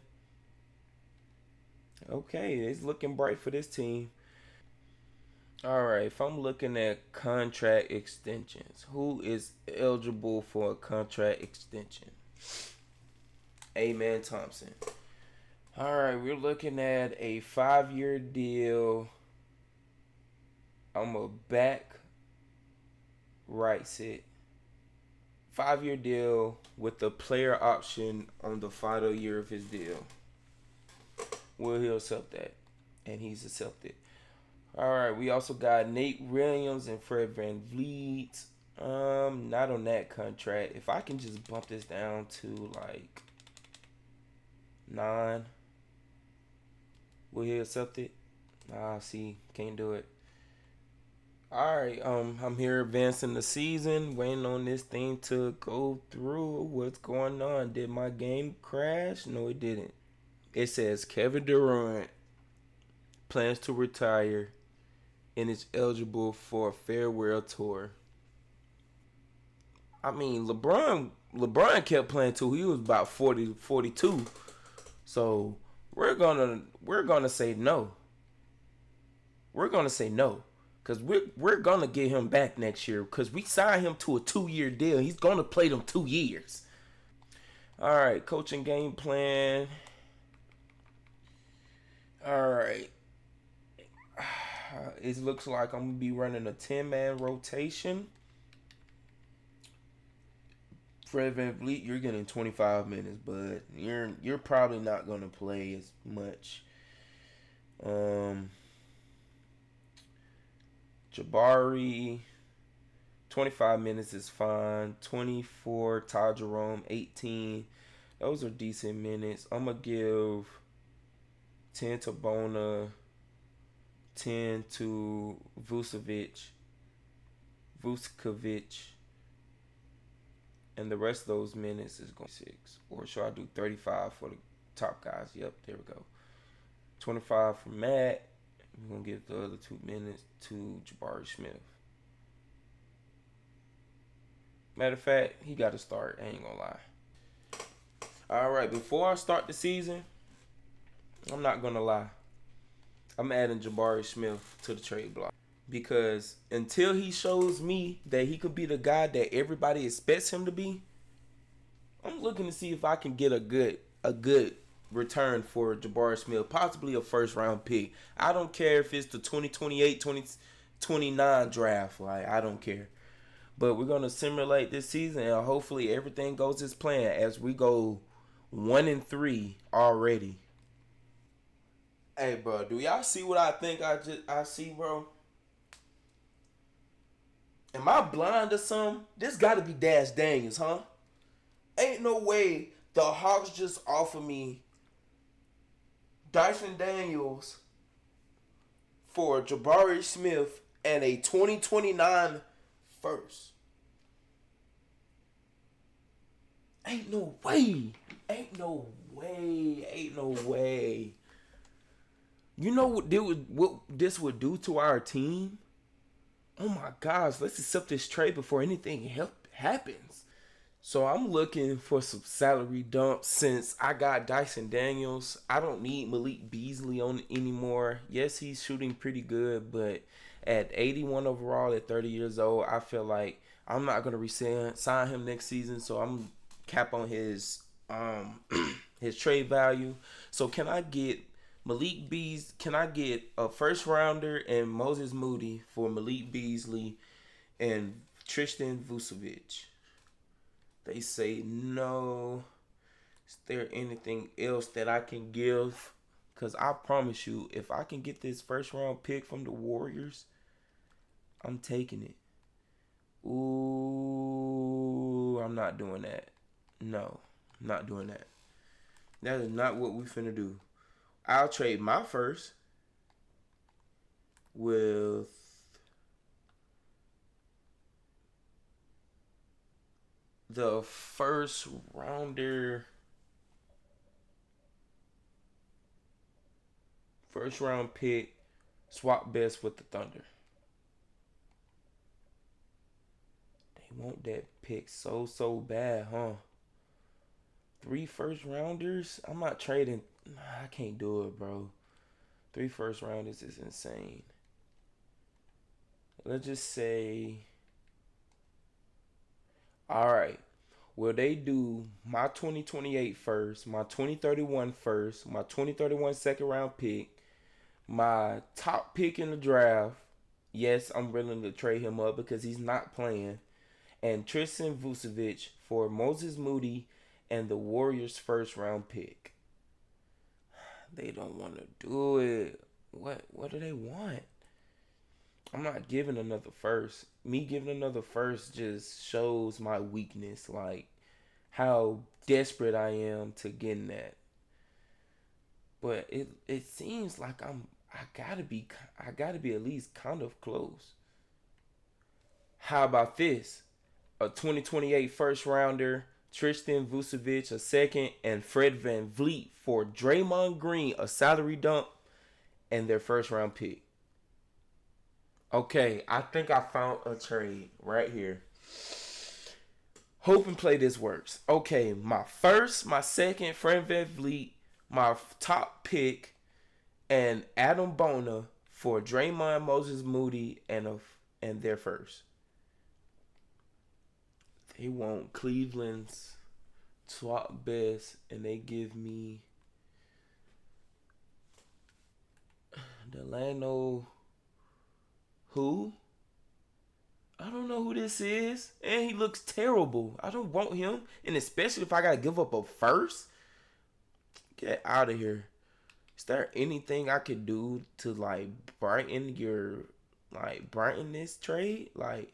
Okay, it's looking bright for this team. All right, if I'm looking at contract extensions, who is eligible for a contract extension? Ime Thompson. All right, we're looking at a 5-year deal. I'm a back right sit. 5-year deal with the player option on the final year of his deal. Will he accept that? And he's accepted. All right, we also got Nate Williams and Fred VanVleet. Not on that contract. If I can just bump this down to like 9, will he accept it? See, can't do it. All right, I'm here advancing the season, waiting on this thing to go through. What's going on? Did my game crash? No, it didn't. It says Kevin Durant plans to retire and is eligible for a farewell tour. I mean, LeBron kept playing till he was about 40, 42. So we're gonna say no. We're gonna say no. Because we're going to get him back next year. Because we signed him to a 2-year deal. He's going to play them 2 years. All right. Coaching game plan. All right. It looks like I'm going to be running a 10-man rotation. Fred VanVleet, you're getting 25 minutes. But you're probably not going to play as much. Jabari, 25 minutes is fine. 24, Ty Jerome, 18. Those are decent minutes. I'm going to give 10 to Bona, 10 to Vucevic, and the rest of those minutes is going to be 6. Or should I do 35 for the top guys? Yep, there we go. 25 for Matt. We're going to give the other 2 minutes to Jabari Smith. Matter of fact, he got to start. I ain't going to lie. All right, before I start the season, I'm not going to lie. I'm adding Jabari Smith to the trade block. Because until he shows me that he could be the guy that everybody expects him to be, I'm looking to see if I can get a good return for Jabari Smith, possibly a first-round pick. I don't care if it's the 2028, 2029 draft. Like, I don't care. But we're going to simulate this season, and hopefully everything goes as planned as we go 1-3 already. Hey, bro, do y'all see what I think I see, bro? Am I blind or something? This got to be Dash Daniels, huh? Ain't no way the Hawks just offer me Dyson Daniels for Jabari Smith and a 2029 first. Ain't no way. You know what this would do to our team? Oh my gosh, let's accept this trade before anything happens. So I'm looking for some salary dumps since I got Dyson Daniels. I don't need Malik Beasley on anymore. Yes, he's shooting pretty good, but at 81 overall at 30 years old. I feel like I'm not gonna sign him next season, so I'm cap on his his trade value. So can I get Malik Beasley? Can I get a first rounder and Moses Moody for Malik Beasley and Tristan Vucevic? They say no. Is there anything else that I can give? Because I promise you, if I can get this first round pick from the Warriors, I'm taking it. Ooh, I'm not doing that. No, I'm not doing that. That is not what we finna do. I'll trade my first with the first round pick, swap best with the Thunder. They want that pick so bad, huh? 3 first rounders? I'm not trading. I can't do it, bro. 3 first rounders is insane. Let's just say, all right. Will they do my 2028 first, my 2031 first, my 2031 second round pick, my top pick in the draft? Yes, I'm willing to trade him up because he's not playing. And Tristan Vucevic for Moses Moody and the Warriors' first round pick. They don't want to do it. What do they want? I'm not giving another first. Me giving another first just shows my weakness, like how desperate I am to getting that. But it seems like I gotta be at least kind of close. How about this? A 2028 first rounder, Tristan Vucevic a second, and Fred VanVleet for Draymond Green, a salary dump, and their first round pick. Okay, I think I found a trade right here. Hope and play this works. Okay, my first, my second, Fred VanVleet, my top pick, and Adam Bona for Draymond, Moses Moody, and their first. They want Cleveland's swap best, and they give me Delano. Who? I don't know who this is, and he looks terrible. I don't want him, and especially if I gotta give up a first. Get out of here. Is there anything I could do to brighten this trade? Like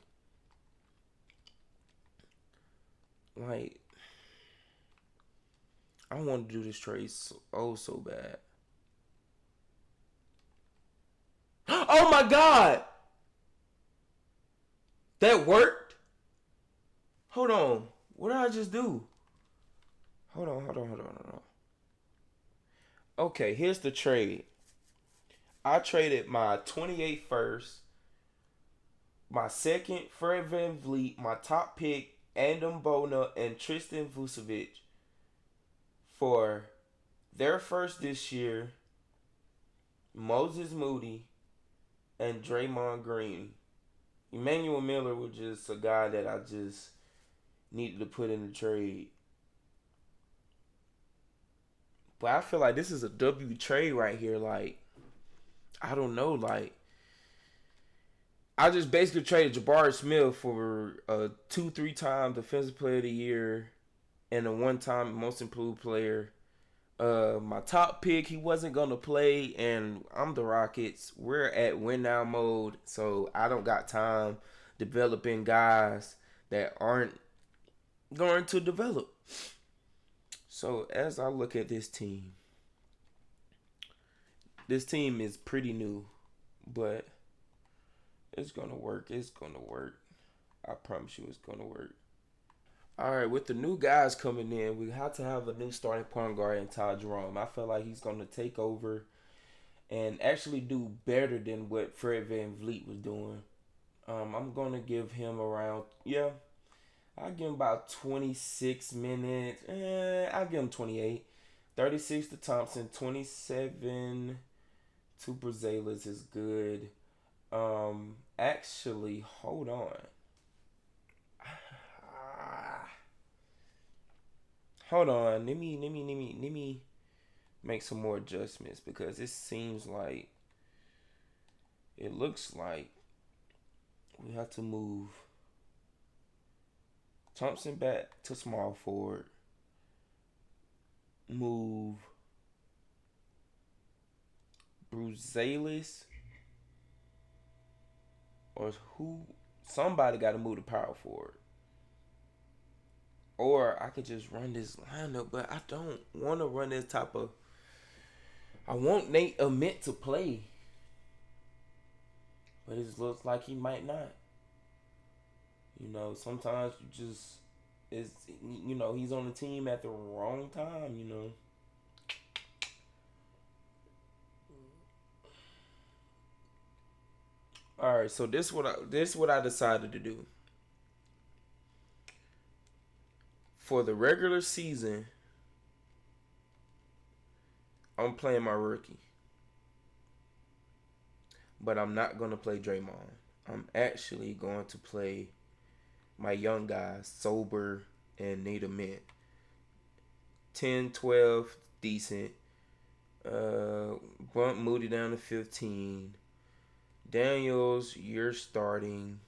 I want to do this trade so bad. Oh my God! That worked? Hold on. What did I just do? Hold on. Okay, here's the trade. I traded my 28 first, my second, Fred VanVleet, my top pick, Adam Bona, and Tristan Vucevic for their first this year, Moses Moody, and Draymond Green. Emmanuel Miller was just a guy that I just needed to put in the trade. But I feel like this is a W trade right here. Like, I don't know. Like, I just basically traded Jabari Smith for a 2-3-time Defensive Player of the Year and a 1-time Most Improved Player. My top pick, he wasn't gonna play, and I'm the Rockets. We're at win now mode, so I don't got time developing guys that aren't going to develop. So as I look at this team is pretty new, but it's gonna work. I promise you, it's gonna work. All right, with the new guys coming in, we have to have a new starting point guard in Ty Jerome. I feel like he's going to take over and actually do better than what Fred VanVleet was doing. I'm going to give him I'll give him about 26 minutes. I'll give him 28. 36 to Thompson, 27 to Brazales is good. Actually, hold on. Hold on. Let me make some more adjustments because it seems like it looks like we have to move Thompson back to small forward. Move Bruzalis or who? Somebody got to move the power forward. Or I could just run this lineup, but I don't want to run this type of. I want Nate Ime to play, but it looks like he might not. Sometimes you just he's on the team at the wrong time. All right, so this what I decided to do for the regular season. I'm playing my rookie, but I'm not gonna play Draymond. I'm actually going to play my young guys, Sober and Nate Ime. 10, 12, decent. Bump Moody down to 15. Daniels, you're starting.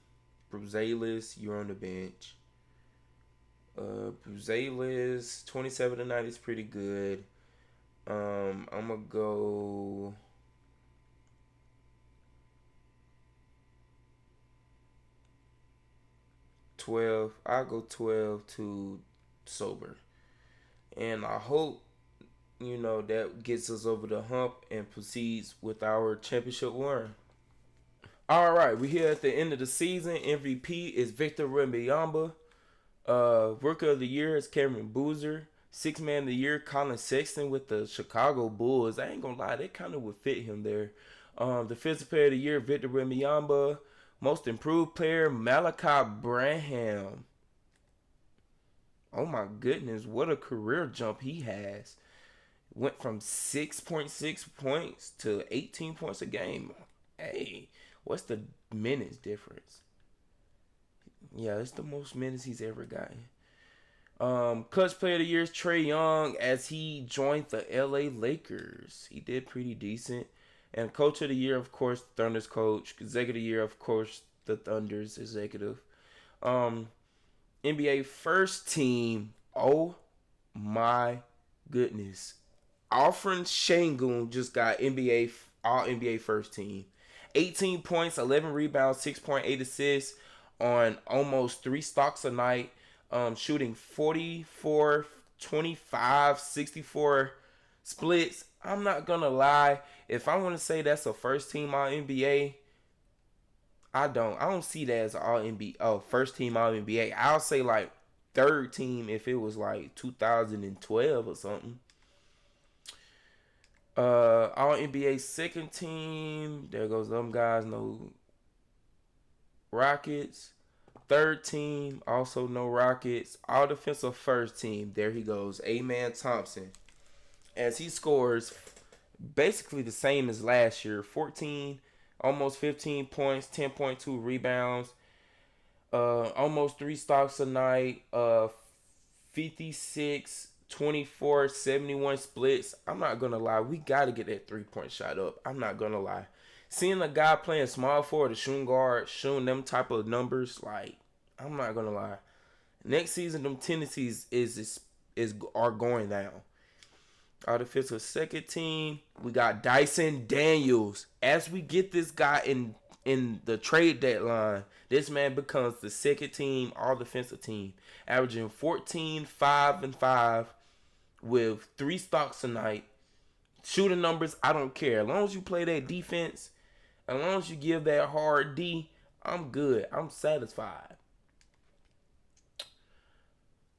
Bruzalis, you're on the bench. Bruzalis, 27 tonight is pretty good. I'm gonna go 12. I'll go 12 to Sober. And I hope, that gets us over the hump and proceeds with our championship run. All right, we're here at the end of the season. MVP is Victor Wembanyama. Rookie of the Year is Kevin Boozer. Sixth Man of the Year, Colin Sexton with the Chicago Bulls. I ain't gonna lie, that kind of would fit him there. Defensive Player of the Year, Victor Wembanyama. Most Improved Player, Malachi Branham. Oh my goodness, what a career jump he has. Went from 6.6 points to 18 points a game. Hey, what's the minutes difference? Yeah, it's the most minutes he's ever gotten. Clutch Player of the Year is Trae Young as he joined the LA Lakers. He did pretty decent. And Coach of the Year, of course, Thunder's coach. Executive of the Year, of course, the Thunder's executive. NBA First Team. Oh my goodness. Alperen Şengün just got All NBA First Team. 18 points, 11 rebounds, 6.8 assists on almost 3 stocks a night. Shooting 44, 25, 64 splits. I'm not going to lie. If I want to say that's a first team All NBA, I don't see that as All NBA. Oh, first team All NBA. I'll say like third team if it was like 2012 or something. All NBA second team. There goes them guys. No Rockets. Third team, also no Rockets. All defensive first team. There he goes. Ime Thompson. As he scores basically the same as last year. 14, almost 15 points, 10.2 rebounds. Almost 3 stocks a night. 56, 24, 71 splits. I'm not going to lie. We got to get that 3-point shot up. I'm not going to lie. Seeing a guy playing small forward, a shooting guard, shooting them type of numbers, like, I'm not going to lie. Next season, them tendencies are going down. Our defensive second team, we got Dyson Daniels. As we get this guy in the trade deadline, this man becomes the second team all defensive team, averaging 14, 5, and 5 with 3 stocks a night. Shooting numbers, I don't care. As long as you play that defense, as long as you give that hard D, I'm good. I'm satisfied.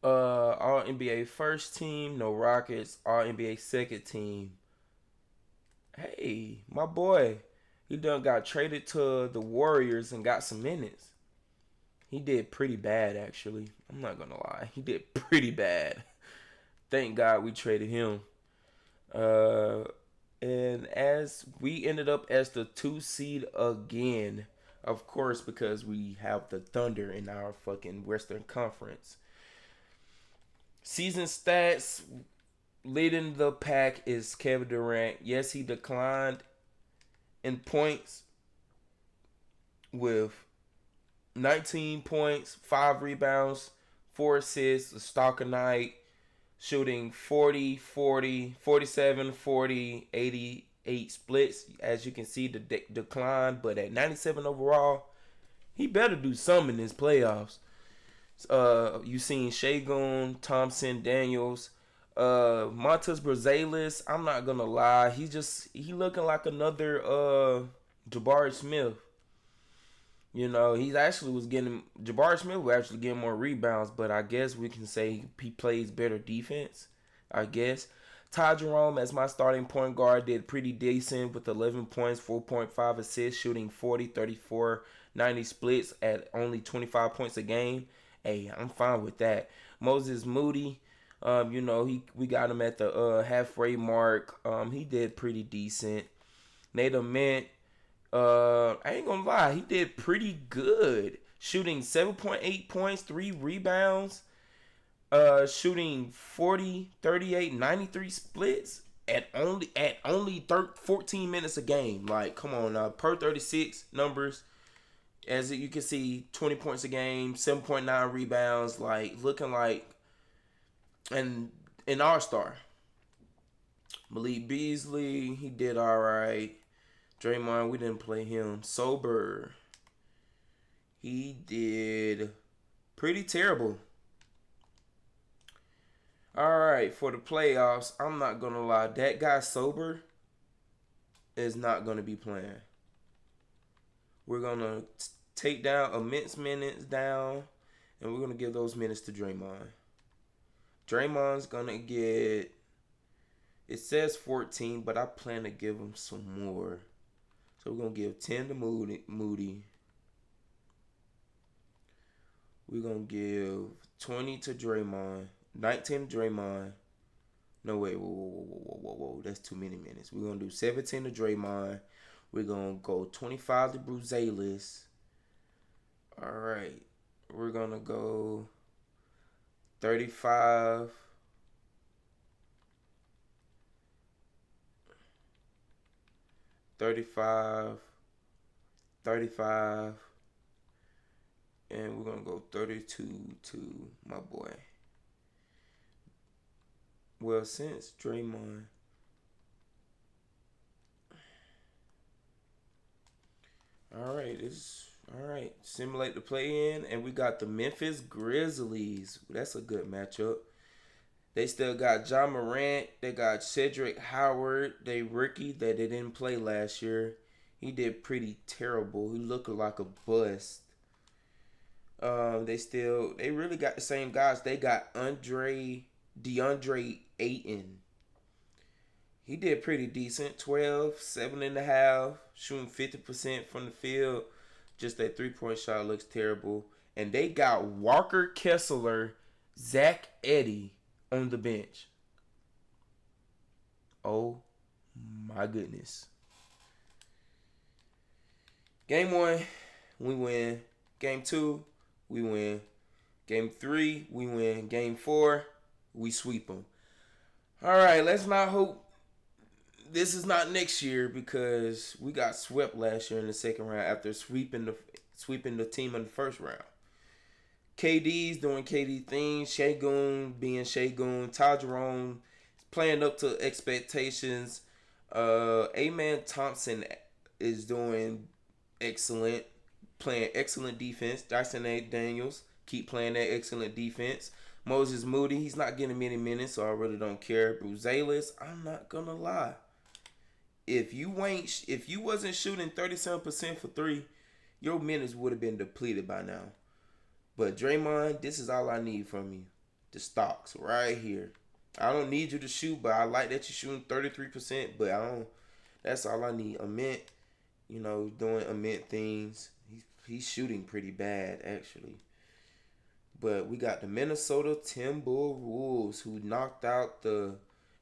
All NBA first team, no Rockets. All NBA second team. Hey, my boy, he done got traded to the Warriors and got some minutes. He did pretty bad, actually. I'm not gonna lie, he did pretty bad. Thank God we traded him. And as we ended up as the 2 seed again, of course, because we have the Thunder in our fucking Western Conference. Season stats, leading the pack is Kevin Durant. Yes, he declined in points with 19 points, 5 rebounds, 4 assists, a stalker night, shooting 40, 40, 47, 40, 88 splits. As you can see, the decline, but at 97 overall, he better do something in his playoffs. You seen Şengün, Thompson, Daniels, Montes Brazales. I'm not gonna lie, he looking like another Jabari Smith. You know, Jabari Smith was actually getting more rebounds, but I guess we can say he plays better defense. I guess. Ty Jerome as my starting point guard did pretty decent with 11 points, 4.5 assists, shooting 40, 34, 90 splits at only 25 points a game. Hey, I'm fine with that. Moses Moody, we got him at the halfway mark. He did pretty decent. Nate Mint, I ain't gonna lie, he did pretty good. Shooting 7.8 points, 3 rebounds, shooting 40, 38, 93 splits at only 14 minutes a game. Like, come on now, per 36 numbers. As you can see, 20 points a game, 7.9 rebounds, like looking like an all-star. Malik Beasley, he did all right. Draymond, we didn't play him. Sober, he did pretty terrible. All right, for the playoffs, I'm not going to lie. That guy Sober is not going to be playing. We're going to take down immense minutes down, and we're going to give those minutes to Draymond. Draymond's going to get, it says 14, but I plan to give him some more. So we're going to give 10 to Moody. We're going to give 20 to Draymond. 19 to Draymond. No, wait. Whoa. That's too many minutes. We're going to do 17 to Draymond. We're going to go 25 to Brazales. All right. We're going to go 35. 35. And we're going to go 32 to my boy. Well, since Draymond. All right. Simulate the play-in, and we got the Memphis Grizzlies. That's a good matchup. They still got Ja Morant. They got Cedric Howard. They rookie that they didn't play last year. He did pretty terrible. He looked like a bust. They really got the same guys. They got DeAndre Ayton. He did pretty decent. 12, 7.5, shooting 50% from the field. Just that 3-point shot looks terrible. And they got Walker Kessler, Zach Edey on the bench. Oh my goodness. Game 1, we win. Game 2, we win. Game 3, we win. Game 4, we sweep them. All right, let's not hope this is not next year, because we got swept last year in the second round after sweeping the team in the first round. KD's doing KD things. Şengün being Şengün. Ty Jerome playing up to expectations. Ime Thompson is doing excellent. Playing excellent defense. Dyson A. Daniels keep playing that excellent defense. Moses Moody, he's not getting many minutes, so I really don't care. Brazales, I'm not gonna lie. If you wasn't shooting 37% for 3, your minutes would have been depleted by now. But Draymond, this is all I need from you. The stocks right here. I don't need you to shoot, but I like that you're shooting 33%. But that's all I need. Ament, doing Ament things. He's shooting pretty bad, actually. But we got the Minnesota Timberwolves, who knocked out the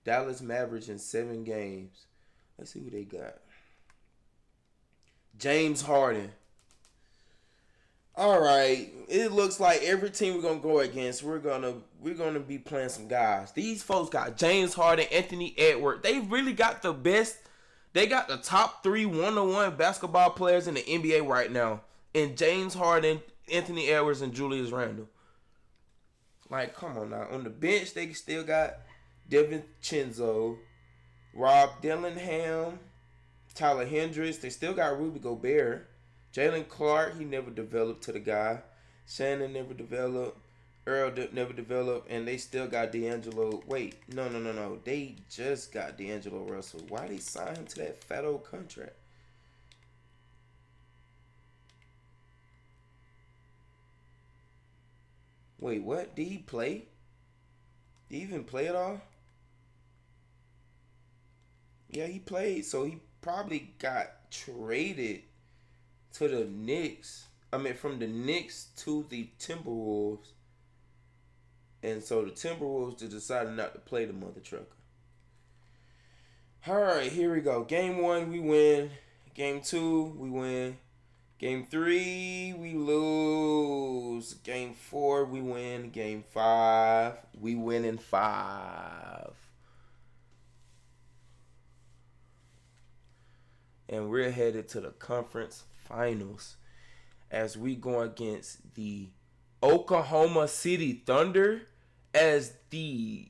Dallas Mavericks in 7 games. Let's see who they got. James Harden. All right, it looks like every team we're gonna go against, we're gonna be playing some guys. These folks got James Harden, Anthony Edwards. They really got the best. They got the top 3 one-on-one basketball players in the NBA right now. And James Harden, Anthony Edwards, and Julius Randle. Like, come on now. On the bench, they still got Devin Chenzo, Rob Dillingham, Tyler Hendricks. They still got Rudy Gobert. Jalen Clark, he never developed to the guy. Shannon never developed. Earl never developed. And they still got D'Angelo. Wait, no. They just got D'Angelo Russell. Why they sign him to that fat old contract? Wait, what? Did he play? Did he even play at all? Yeah, he played. So he probably got traded to the Knicks. I mean, from the Knicks to the Timberwolves. And so the Timberwolves just decided not to play the mother trucker. All right, here we go. Game 1, we win. Game 2, we win. Game 3, we lose. Game 4, we win. Game 5, we win in 5. And we're headed to the conference finals as we go against the Oklahoma City Thunder as the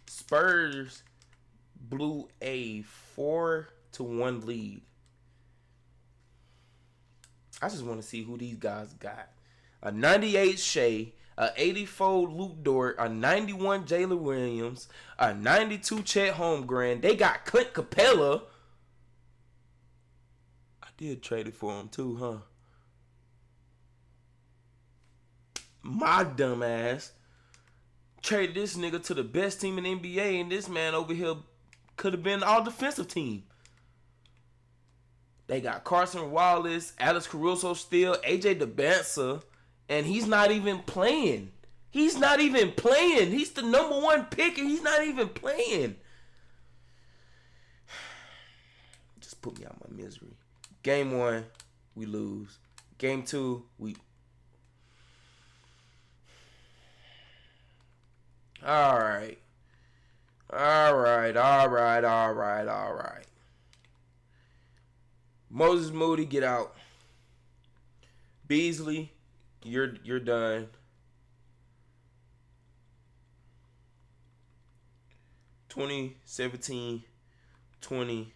Spurs blew a 4-1 lead. I just want to see who these guys got. A 98 Shea, a 84 Luke Dort, a 91 Jalen Williams, a 92 Chet Holmgren. They got Clint Capela. I did trade it for him too, huh? My dumb ass traded this nigga to the best team in the NBA, and this man over here could have been all defensive team. They got Carson Wallace, Alex Caruso still, AJ DeBansa, and he's not even playing. He's not even playing. He's the number 1 pick, and he's not even playing. Just put me out my misery. Game 1, we lose. Game 2, we... All right. Moses Moody, get out. Beasley, you're done. 2017, 20.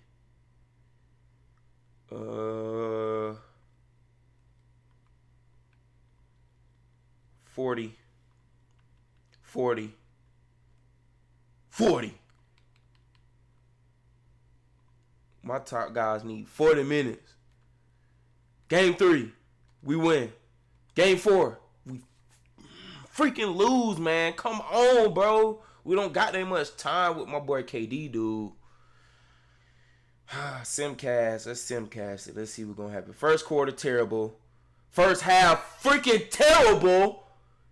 40. My top guys need 40 minutes. Game 3, we win. Game 4, we freaking lose, man. Come on, bro. We don't got that much time with my boy KD, dude. Simcast. Let's simcast it. Let's see what's going to happen. First quarter, terrible. First half, freaking terrible.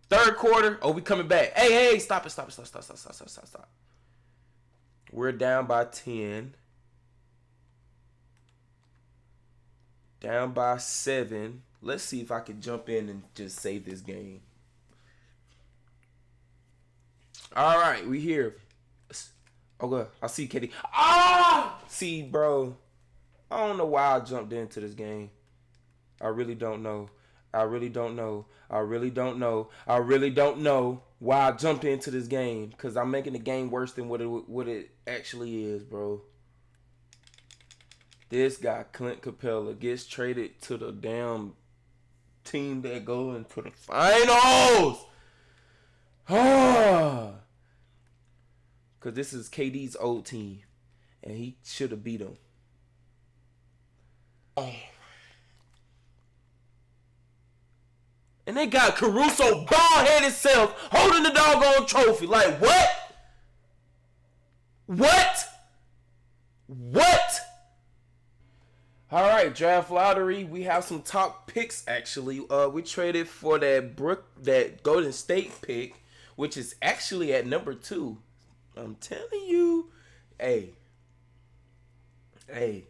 Third quarter, we coming back. Hey, stop it. We're down by 10. Down by 7. Let's see if I can jump in and just save this game. All right, we here. Okay, I see KD. See, bro. I don't know why I jumped into this game. I really don't know why I jumped into this game. Because I'm making the game worse than what it actually is, bro. This guy, Clint Capela, gets traded to the damn team that go into the finals. Because this is KD's old team. And he should have beat him. And they got Caruso bald-headed self holding the doggone trophy. Like, what? All right, draft lottery. We have some top picks, actually. We traded for that Golden State pick, which is actually at number 2. I'm telling you. Hey, hey,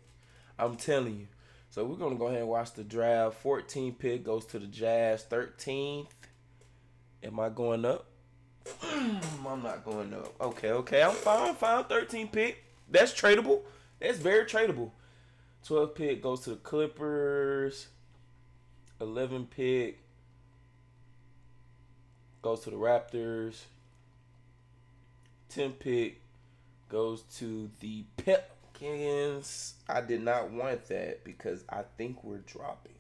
I'm telling you. So we're gonna go ahead and watch the draft. 14 pick goes to the Jazz. 13th. Am I going up? I'm not going up. Okay. I'm fine. 13 pick. That's tradable. That's very tradable. 12 pick goes to the Clippers. 11 pick goes to the Raptors. 10 pick goes to the Pelicans. I did not want that because I think we're dropping.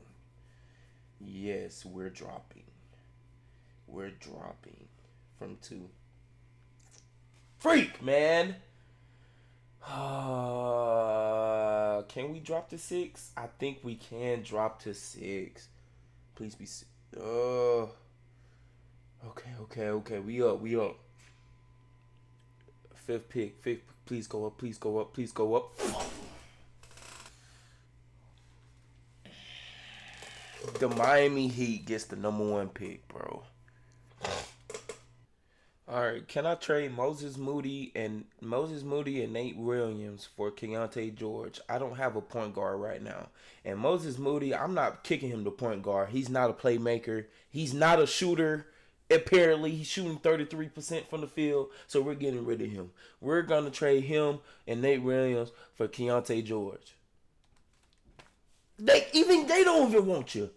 Yes, we're dropping. We're dropping from 2. Freak, man. Can we drop to 6? I think we can drop to 6. Please be. Okay. We up. 5th pick. Please go up. The Miami Heat gets the number 1 pick, bro. Alright, can I trade Moses Moody and Nate Williams for Keontae George? I don't have a point guard right now. And Moses Moody, I'm not kicking him to point guard. He's not a playmaker. He's not a shooter. Apparently, he's shooting 33% from the field, so we're getting rid of him. We're going to trade him and Nate Williams for Keontae George. They don't even want you.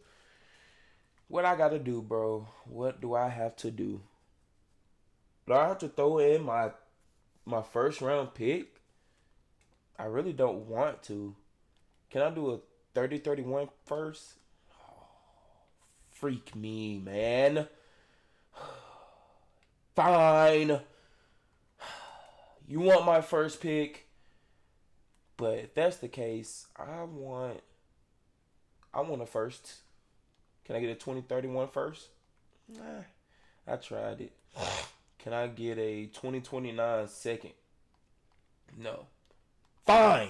What I got to do, bro? What do I have to do? Do I have to throw in my first round pick? I really don't want to. Can I do a 30-31 first? Oh, freak me, man. Fine. You want my first pick? But if that's the case, I want a first. Can I get a 2031 first? Nah, I tried it. Can I get a 2029 second? No. Fine.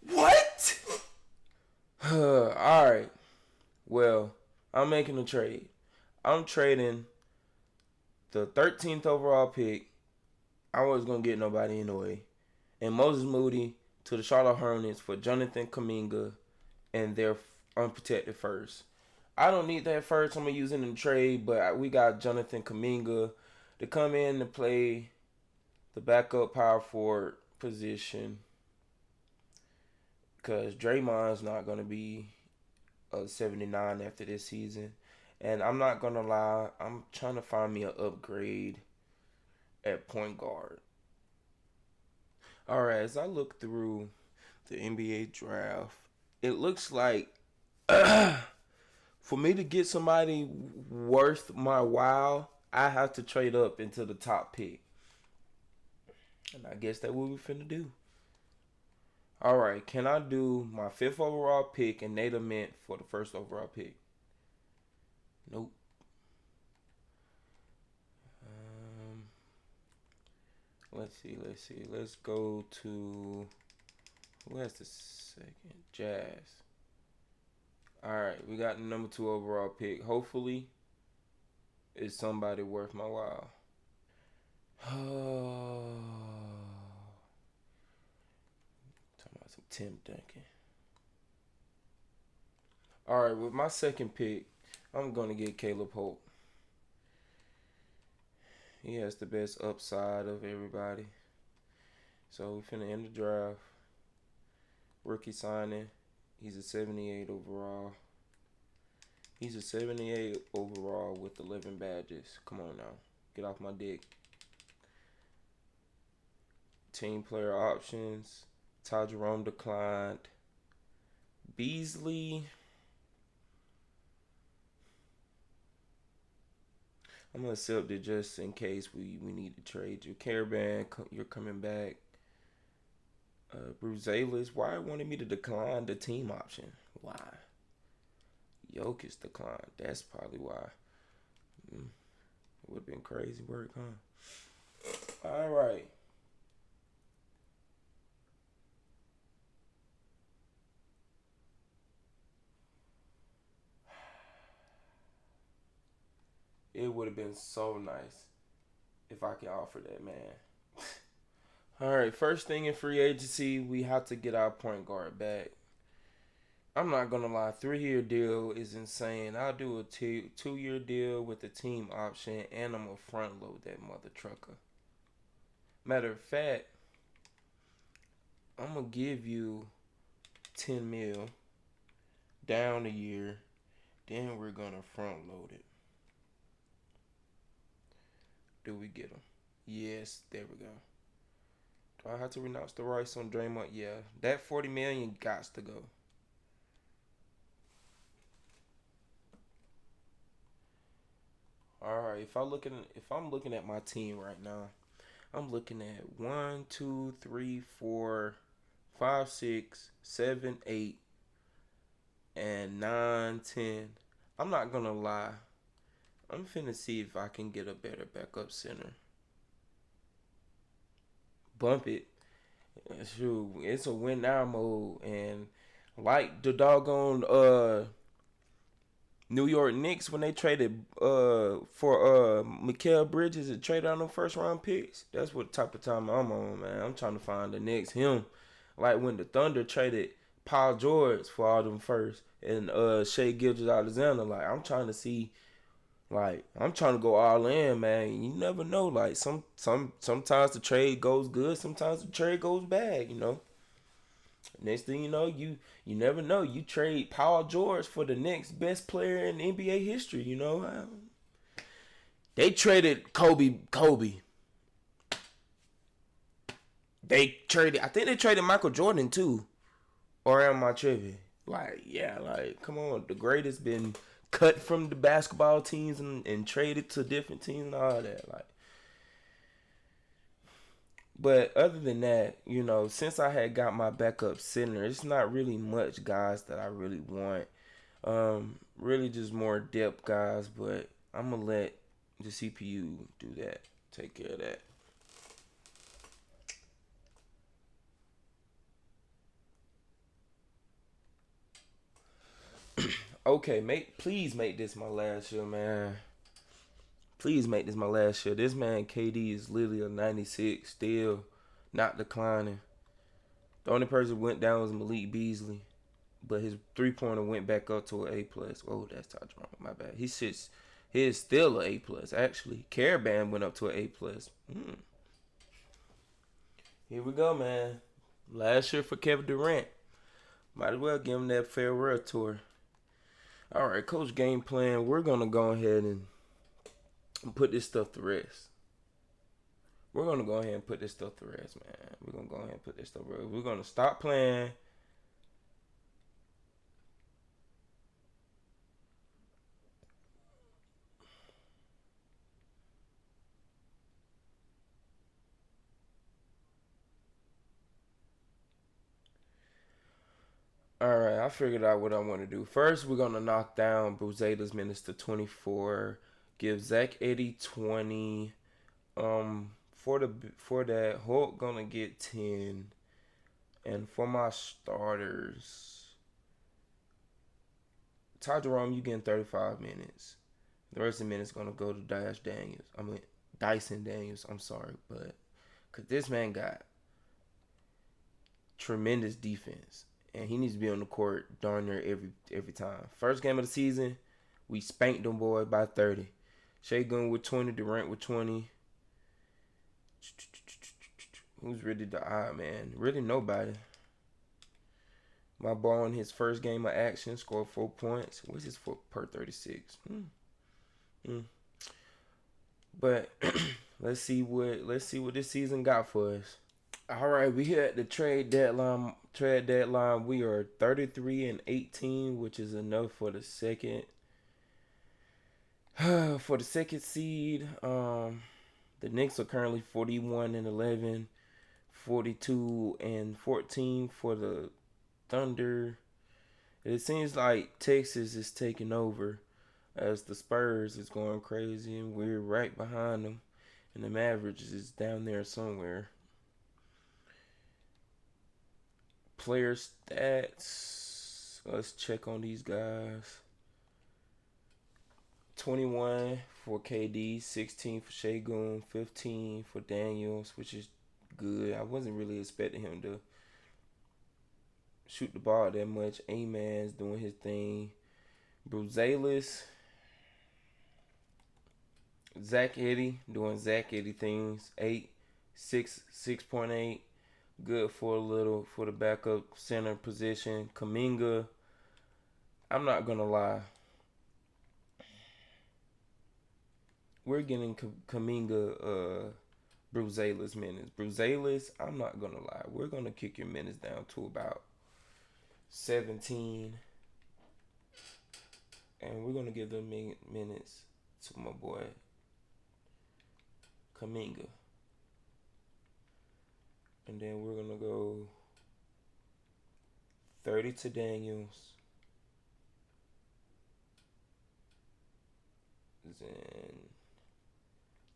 What? Alright. Well, I'm making a trade. I'm trading the 13th overall pick. I wasn't going to get nobody anyway. And Moses Moody to the Charlotte Hornets for Jonathan Kuminga and their unprotected first. I don't need that first. I'm going to use it in the trade, but we got Jonathan Kuminga to come in to play the backup power forward position because Draymond's not going to be a 79 after this season. And I'm not going to lie, I'm trying to find me an upgrade at point guard. Alright, as I look through the NBA draft, it looks like for me to get somebody worth my while, I have to trade up into the top pick. And I guess that's what we're finna do. Alright, can I do my 5th overall pick and Nate Mint for the 1st overall pick? Nope. Let's see. Let's go to... Who has the 2nd? Jazz. Alright, we got the number 2 overall pick. Hopefully, it's somebody worth my while. Oh. Talking about some Tim Duncan. Alright, with my 2nd pick, I'm going to get Caleb Holt. He has the best upside of everybody. So we finna end the draft. Rookie signing. He's a 78 overall. He's a 78 overall with 11 badges. Come on now. Get off my dick. Team player options. Ty Jerome declined. Beasley. I'm going to accept it just in case we need to trade you. Caravan, you're coming back. Bruce Aylis, why wanted me to decline the team option? Why? Jokic declined. That's probably why. It would have been crazy work, huh? All right. It would have been so nice if I could offer that, man. All right, first thing in free agency, we have to get our point guard back. I'm not gonna lie, 3-year deal is insane. I'll do a 2-year deal with the team option, and I'm gonna front load that mother trucker. Matter of fact, I'm gonna give you 10 mil down a year, then we're gonna front load it. Do we get him? Yes, there we go. Do I have to renounce the rights on Draymond? Yeah, that 40 million gots to go. All right, if I'm looking at my team right now, I'm looking at 1, 2, 3, 4, 5, 6, 7, 8, and 9, 10. I'm not gonna lie. I'm finna see if I can get a better backup center. Bump it. Shoot, it's a win now mode, and like the doggone New York Knicks when they traded for Mikal Bridges and traded on them first round picks. That's what type of time I'm on, man. I'm trying to find the next him. Like when the Thunder traded Paul George for all them first and Shai Gilgeous-Alexander. Like I'm trying to see, like I'm trying to go all in, man. You never know. Like sometimes the trade goes good, sometimes the trade goes bad. Next thing you know, you never know. You trade Paul George for the next best player in NBA history. They traded Kobe. They traded. I think they traded Michael Jordan too. Or am I tripping? Like, yeah, like come on. The greatest been cut from the basketball teams and traded to different teams and all that. Like, but other than that, since I had got my backup center, it's not really much guys that I really want. Really just more depth guys, but I'm gonna let the CPU do that. Take care of that. Okay, please make this my last year, man. Please make this my last year. This man KD is literally a 96, still not declining. The only person who went down was Malik Beasley, but his 3-pointer went back up to an A plus. Oh, that's touch wrong. My bad. He's still an A plus. Actually, Caravan went up to an A plus. Here we go, man. Last year for Kevin Durant. Might as well give him that farewell tour. All right, coach game plan. We're gonna go ahead and put this stuff to rest. We're gonna go ahead and put this stuff to rest, man. We're gonna go ahead and put this stuff to rest. We're gonna stop playing. All right, I figured out what I want to do. First, we're gonna knock down Bruzetta's minutes to 24. Give Zach Edey 20. For that, Hulk gonna get 10. And for my starters, Ty Jerome, you getting 35 minutes. The rest of the minutes gonna go to Dyson Daniels. I'm sorry, but cause this man got tremendous defense, and he needs to be on the court darn near every time. First game of the season, we spanked them boys by 30. Şengün with 20, Durant with 20. Who's really the odd man? Really nobody. My ball in his first game of action scored 4 points. What's his per 36? But let's see what this season got for us. All right, we here at the trade deadline. We are 33-18, which is enough for the second seed. The Knicks are currently 41-11, 42-14 for the Thunder. It seems like Texas is taking over as the Spurs is going crazy, and we're right behind them, and the Mavericks is down there somewhere. Player stats. Let's check on these guys. 21 for KD, 16 for Şengün, 15 for Daniels, which is good. I wasn't really expecting him to shoot the ball that much. A-Man's doing his thing. Bruzalis, Zach Edey doing Zach Edey things. 6.8. Good for the backup center position. Kuminga, I'm not gonna lie. We're getting Kuminga Bruzalis minutes. Bruzalis, I'm not gonna lie. We're gonna kick your minutes down to about 17. And we're gonna give them minutes to my boy Kuminga. And then we're gonna go 30 to Daniels. Then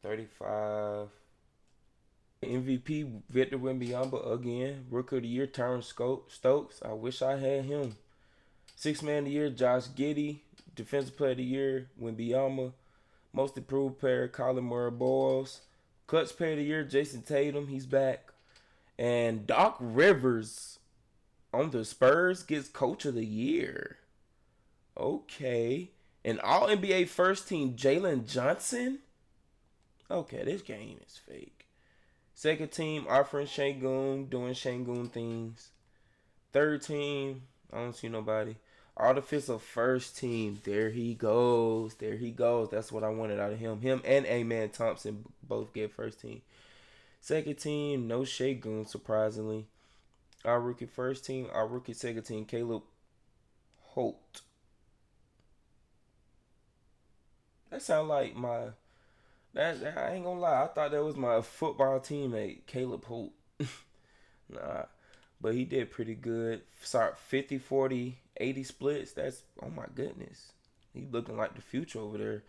35. MVP Victor Wembanyama again. Rookie of the Year Terrence Stokes. I wish I had him. Sixth Man of the Year Josh Giddey. Defensive Player of the Year Wembanyama. Most Improved Player Colin Murray-Boyles. Clutch Player of the Year Jason Tatum. He's back. And Doc Rivers on the Spurs gets Coach of the Year. Okay. And All NBA First Team Jalen Johnson. Okay, this game is fake. Second team, Alperen Şengün doing Şengün things. Third team, I don't see nobody. Artificial first team, there he goes. There he goes. That's what I wanted out of him. Him and A-Man Thompson both get first team. Second team, no Şengün, surprisingly. Our rookie first team, our rookie second team, Caleb Holt. That sound like my... That I ain't gonna lie. I thought that was my football teammate, Caleb Holt. Nah. But he did pretty good. Sorry, 50, 40, 80 splits. That's, oh my goodness. He looking like the future over there.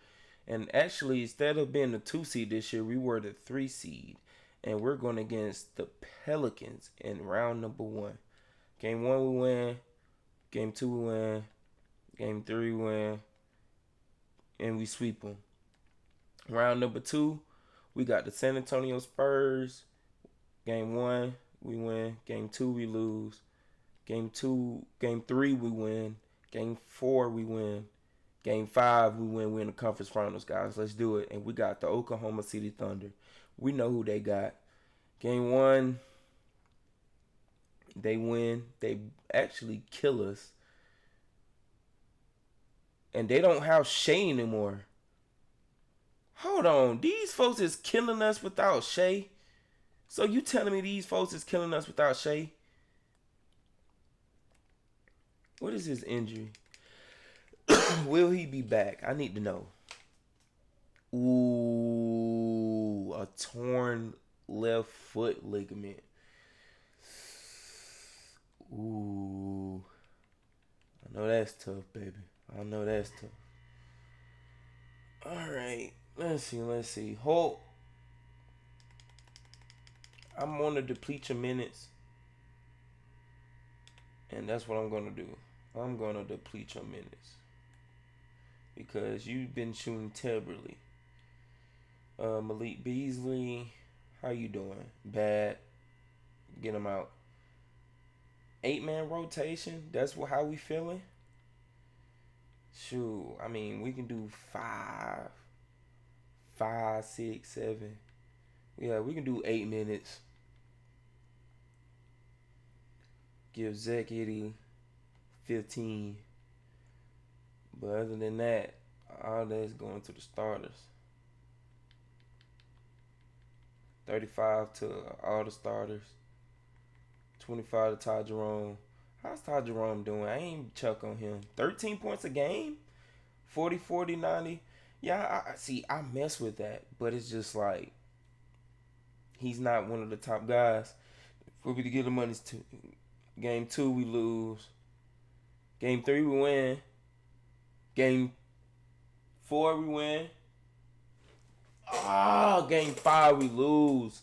And actually, instead of being the 2 seed this year, we were the 3 seed. And we're going against the Pelicans in round number 1. Game 1 we win. Game 2 we win. Game 3 we win. And we sweep them. Round number 2, we got the San Antonio Spurs. Game 1, we win. Game 2, we lose. Game 3, we win. Game 4, we win. Game 5, we win. We're in the conference finals, guys. Let's do it. And we got the Oklahoma City Thunder. We know who they got. Game 1, they win. They actually kill us. And they don't have Shea anymore. Hold on, these folks is killing us without Shea? So you telling me these folks is killing us without Shea? What is his injury? Will he be back? I need to know. Ooh, a torn left foot ligament. Ooh. I know that's tough, baby. I know that's tough. All right. Let's see. Holt. I'm going to deplete your minutes. And that's what I'm going to do. I'm going to deplete your minutes. Because you've been shooting terribly. Malik Beasley. How you doing? Bad. Get him out. 8-man rotation. That's how we feeling. Shoot. I mean, we can do 5, 6, 7. Yeah, we can do 8 minutes. Give Zach Edey 15. But other than that, all that's going to the starters. 35 to all the starters. 25 to Ty Jerome. How's Ty Jerome doing? I ain't chuck on him. 13 points a game? 40, 40, 90. Yeah, I mess with that. But it's just like, he's not one of the top guys. For me to get the money to game 2, we lose. Game 3, we win. Game 4, we win. Game 5, we lose.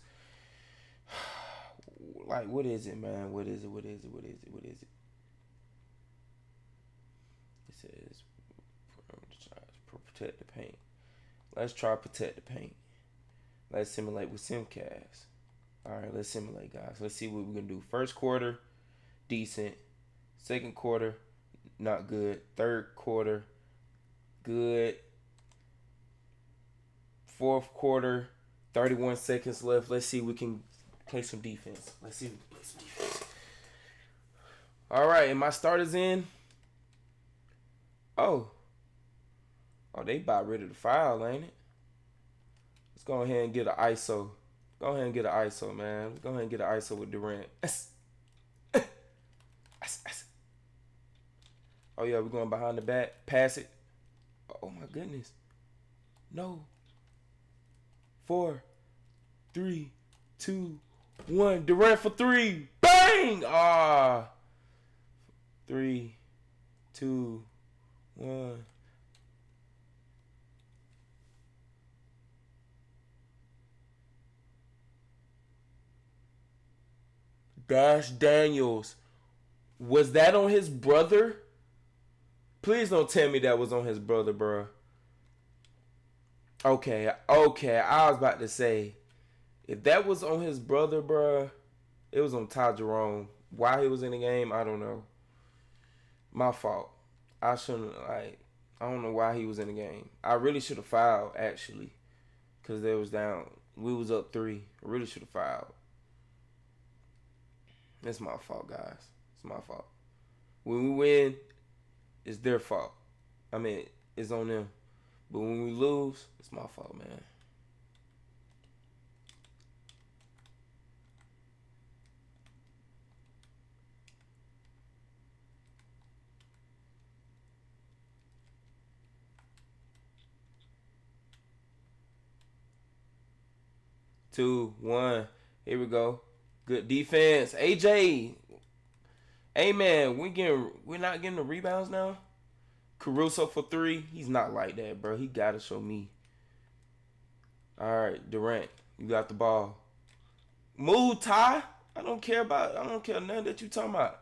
Like, what is it, man? What is it? It says, protect the paint. Let's try protect the paint. Let's simulate with Simcast. All right, let's simulate, guys. Let's see what we can do. First quarter, decent. Second quarter, not good. Third quarter, good. Fourth quarter, 31 seconds left. Let's see if we can play some defense. Let's see if we can play some defense. All right, and my starters in. Oh, they about ready to foul, ain't it? Let's go ahead and get an ISO. Go ahead and get an ISO, man. Let's go ahead and get an ISO with Durant. Oh, yeah, we're going behind the back. Pass it. Oh, my goodness. No. 4, 3, 2, 1. Durant for 3. Bang! 3, 2, 1. Dash Daniels. Was that on his brother? Please don't tell me that was on his brother, bro. Okay. I was about to say, if that was on his brother, bro, it was on Ty Jerome. Why he was in the game, I don't know. My fault. I don't know why he was in the game. I really should have fouled, actually, because they was down. We was up 3. I really should have fouled. It's my fault, guys. It's my fault. When we win, it's their fault. I mean, it's on them. But when we lose, it's my fault, man. Two, one. Here we go. Good defense. AJ. Hey, man, we're not getting the rebounds now. Caruso for 3. He's not like that, bro. He got to show me. All right, Durant. You got the ball. Move, Ty. I don't care nothing that you talking about.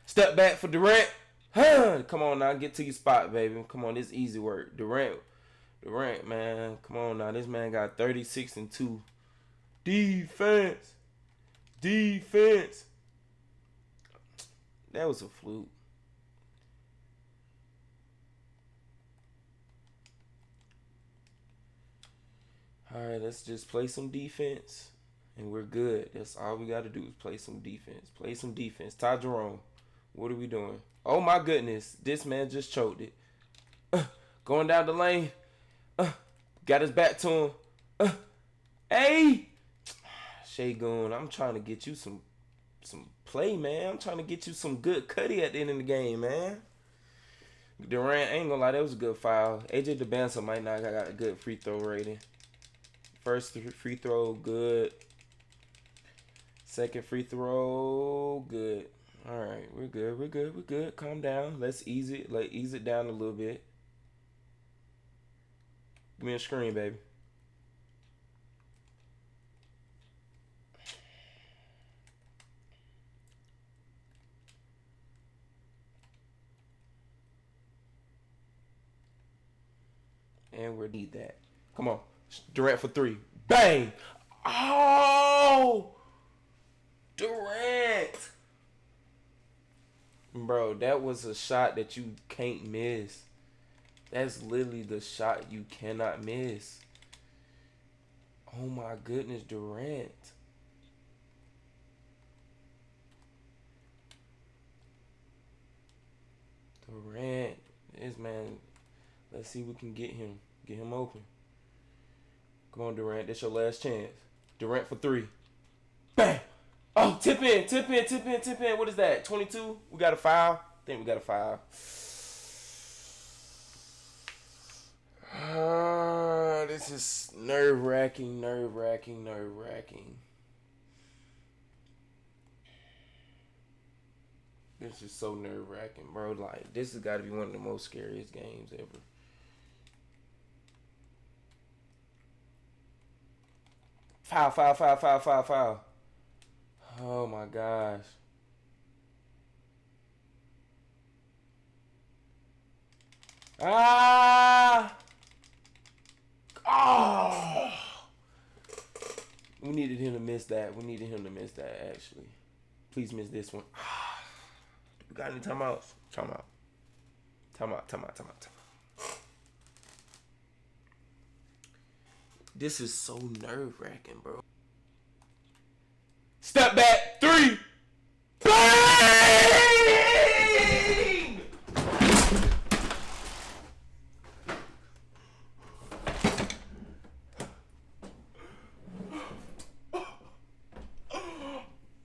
Step back for Durant. Come on now. Get to your spot, baby. Come on. This easy work. Durant, man. Come on now. This man got 36 and 2. Defense. That was a fluke. All right, let's just play some defense, and we're good. That's all we got to do is play some defense. Ty Jerome, what are we doing? Oh, my goodness. This man just choked it. Going down the lane. Got his back to him. Hey! Şengün, I'm trying to get you some play, man. I'm trying to get you some good cutty at the end of the game, man. Durant, I ain't gonna lie, that was a good foul. AJ DeBanza might not got a good free throw rating. First free throw, good. Second free throw, good. All right, we're good. Calm down. Let's ease it down a little bit. Give me a screen, baby. And we need that. Come on. Durant for 3. Bang! Oh! Durant! Bro, that was a shot that you can't miss. That's literally the shot you cannot miss. Oh my goodness, Durant. This man, let's see if we can get him. Get him open. Come on, Durant. That's your last chance. Durant for 3. Bang! Oh, tip in. What is that? 22? We got a foul? I think we got a foul. This is nerve-wracking. This is so nerve-wracking, bro. Like, this has got to be one of the most scariest games ever. Foul. Oh, my gosh. Ah! Oh! We needed him to miss that. Actually. Please miss this one. We got any timeouts? Timeout. This is so nerve-wracking, bro. Step back. 3. Bang!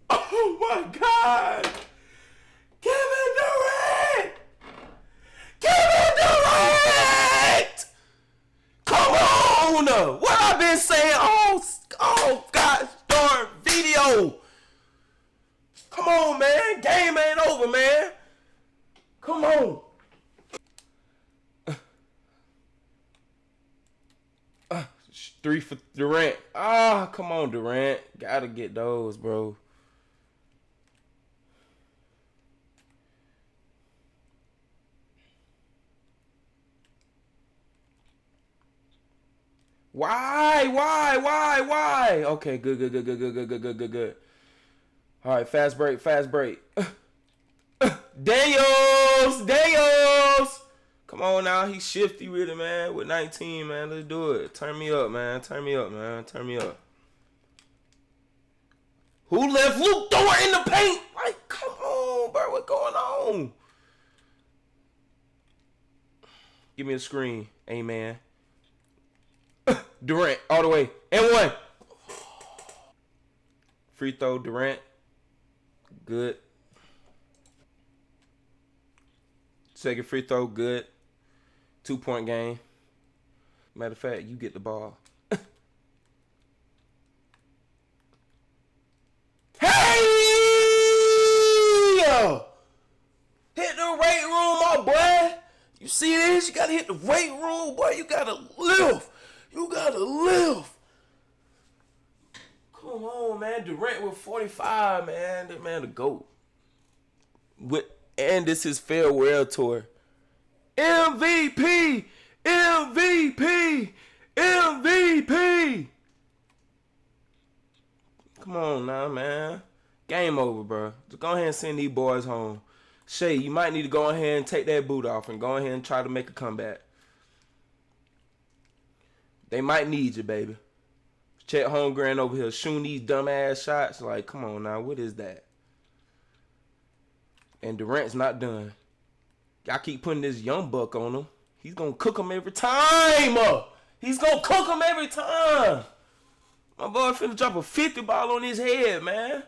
Oh my God! Kevin Durant! Kevin Durant! Come on! What I've been saying all gosh darn video. Come on, man. Game ain't over, man. Come on. 3 for Durant. Come on, Durant. Gotta get those, bro. Why? Okay, good. All right, fast break. Daniels. Come on now, he's shifty with it, man. With 19, man, let's do it. Turn me up, man. Who left Luke Dort in the paint? Like, come on, bro, what's going on? Give me a screen, amen. Durant, all the way. And 1. Free throw, Durant. Good. Second free throw, good. 2-point game. Matter of fact, you get the ball. Hey! Hit the weight room, my boy. You see this? You gotta hit the weight room, boy. You gotta lift. Come on, man. Durant with 45, man. That man the GOAT. And this is farewell tour. MVP. Come on now, man. Game over, bro. Just go ahead and send these boys home. Shay, you might need to go ahead and take that boot off and go ahead and try to make a comeback. They might need you, baby. Chet Holmgren over here shooting these dumbass shots. Like, come on now. What is that? And Durant's not done. Y'all keep putting this young buck on him. He's going to cook him every time. My boy finna drop a 50 ball on his head, man.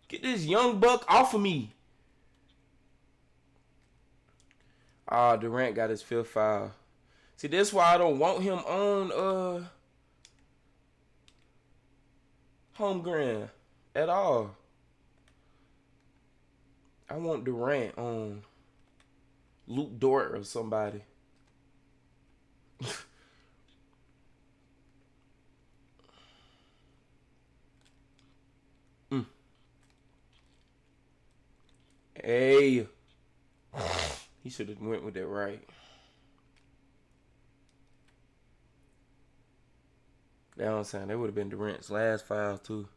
Get this young buck off of me. Durant got his 5th foul. See, that's why I don't want him on Holmgren at all. I want Durant on Luke Dort or somebody. Hey. He should have went with that right. That's what I'm saying. That would have been Durant's last foul, too.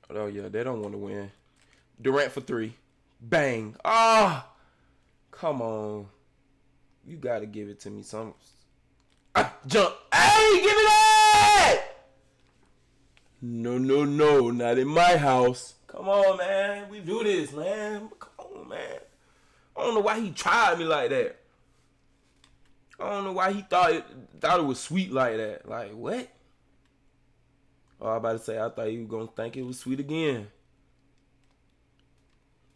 Oh, yeah. They don't want to win. Durant for 3. Bang. Come on. You got to give it to me. Jump. Hey, give me that! No, not in my house. Come on, man. We do this, man. Come on, man. I don't know why he tried me like that. I don't know why he thought it was sweet like that. Like, what? Oh, I was about to say, I thought you were going to think it was sweet again.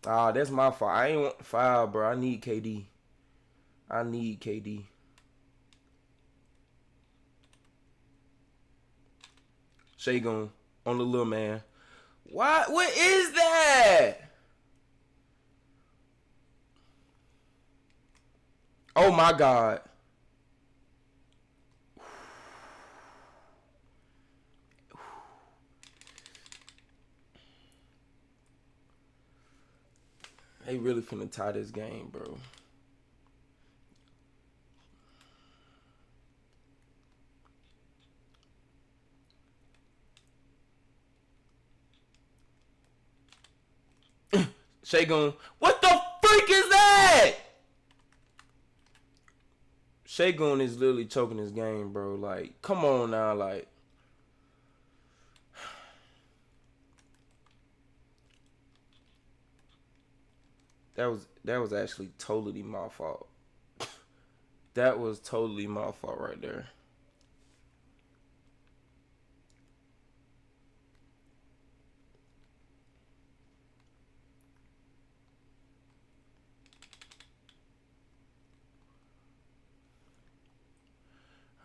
That's my fault. I ain't want the foul, bro. I need KD. Şengün on the little man. What is that? Oh my God. They really finna tie this game, bro. Şengün, what the freak is that? Şengün is literally choking his game, bro. Like, come on now, like. That was actually totally my fault. That was totally my fault right there.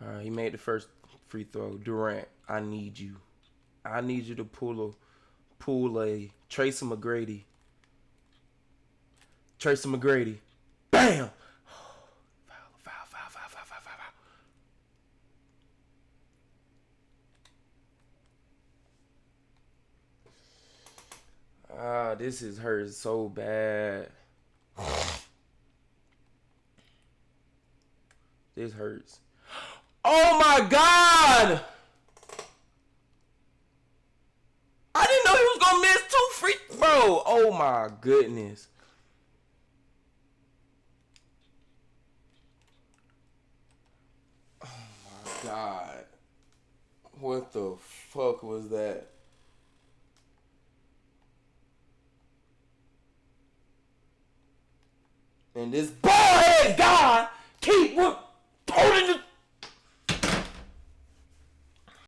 All right, he made the first free throw. Durant, I need you. I need you to pull a Tracy McGrady. Tracy McGrady. Bam! Foul. Ah, this is hurt so bad. This hurts. Oh my God! I didn't know he was gonna miss 2 free, bro. Oh my goodness. Oh my God. What the fuck was that? And this bald-head guy keep holding the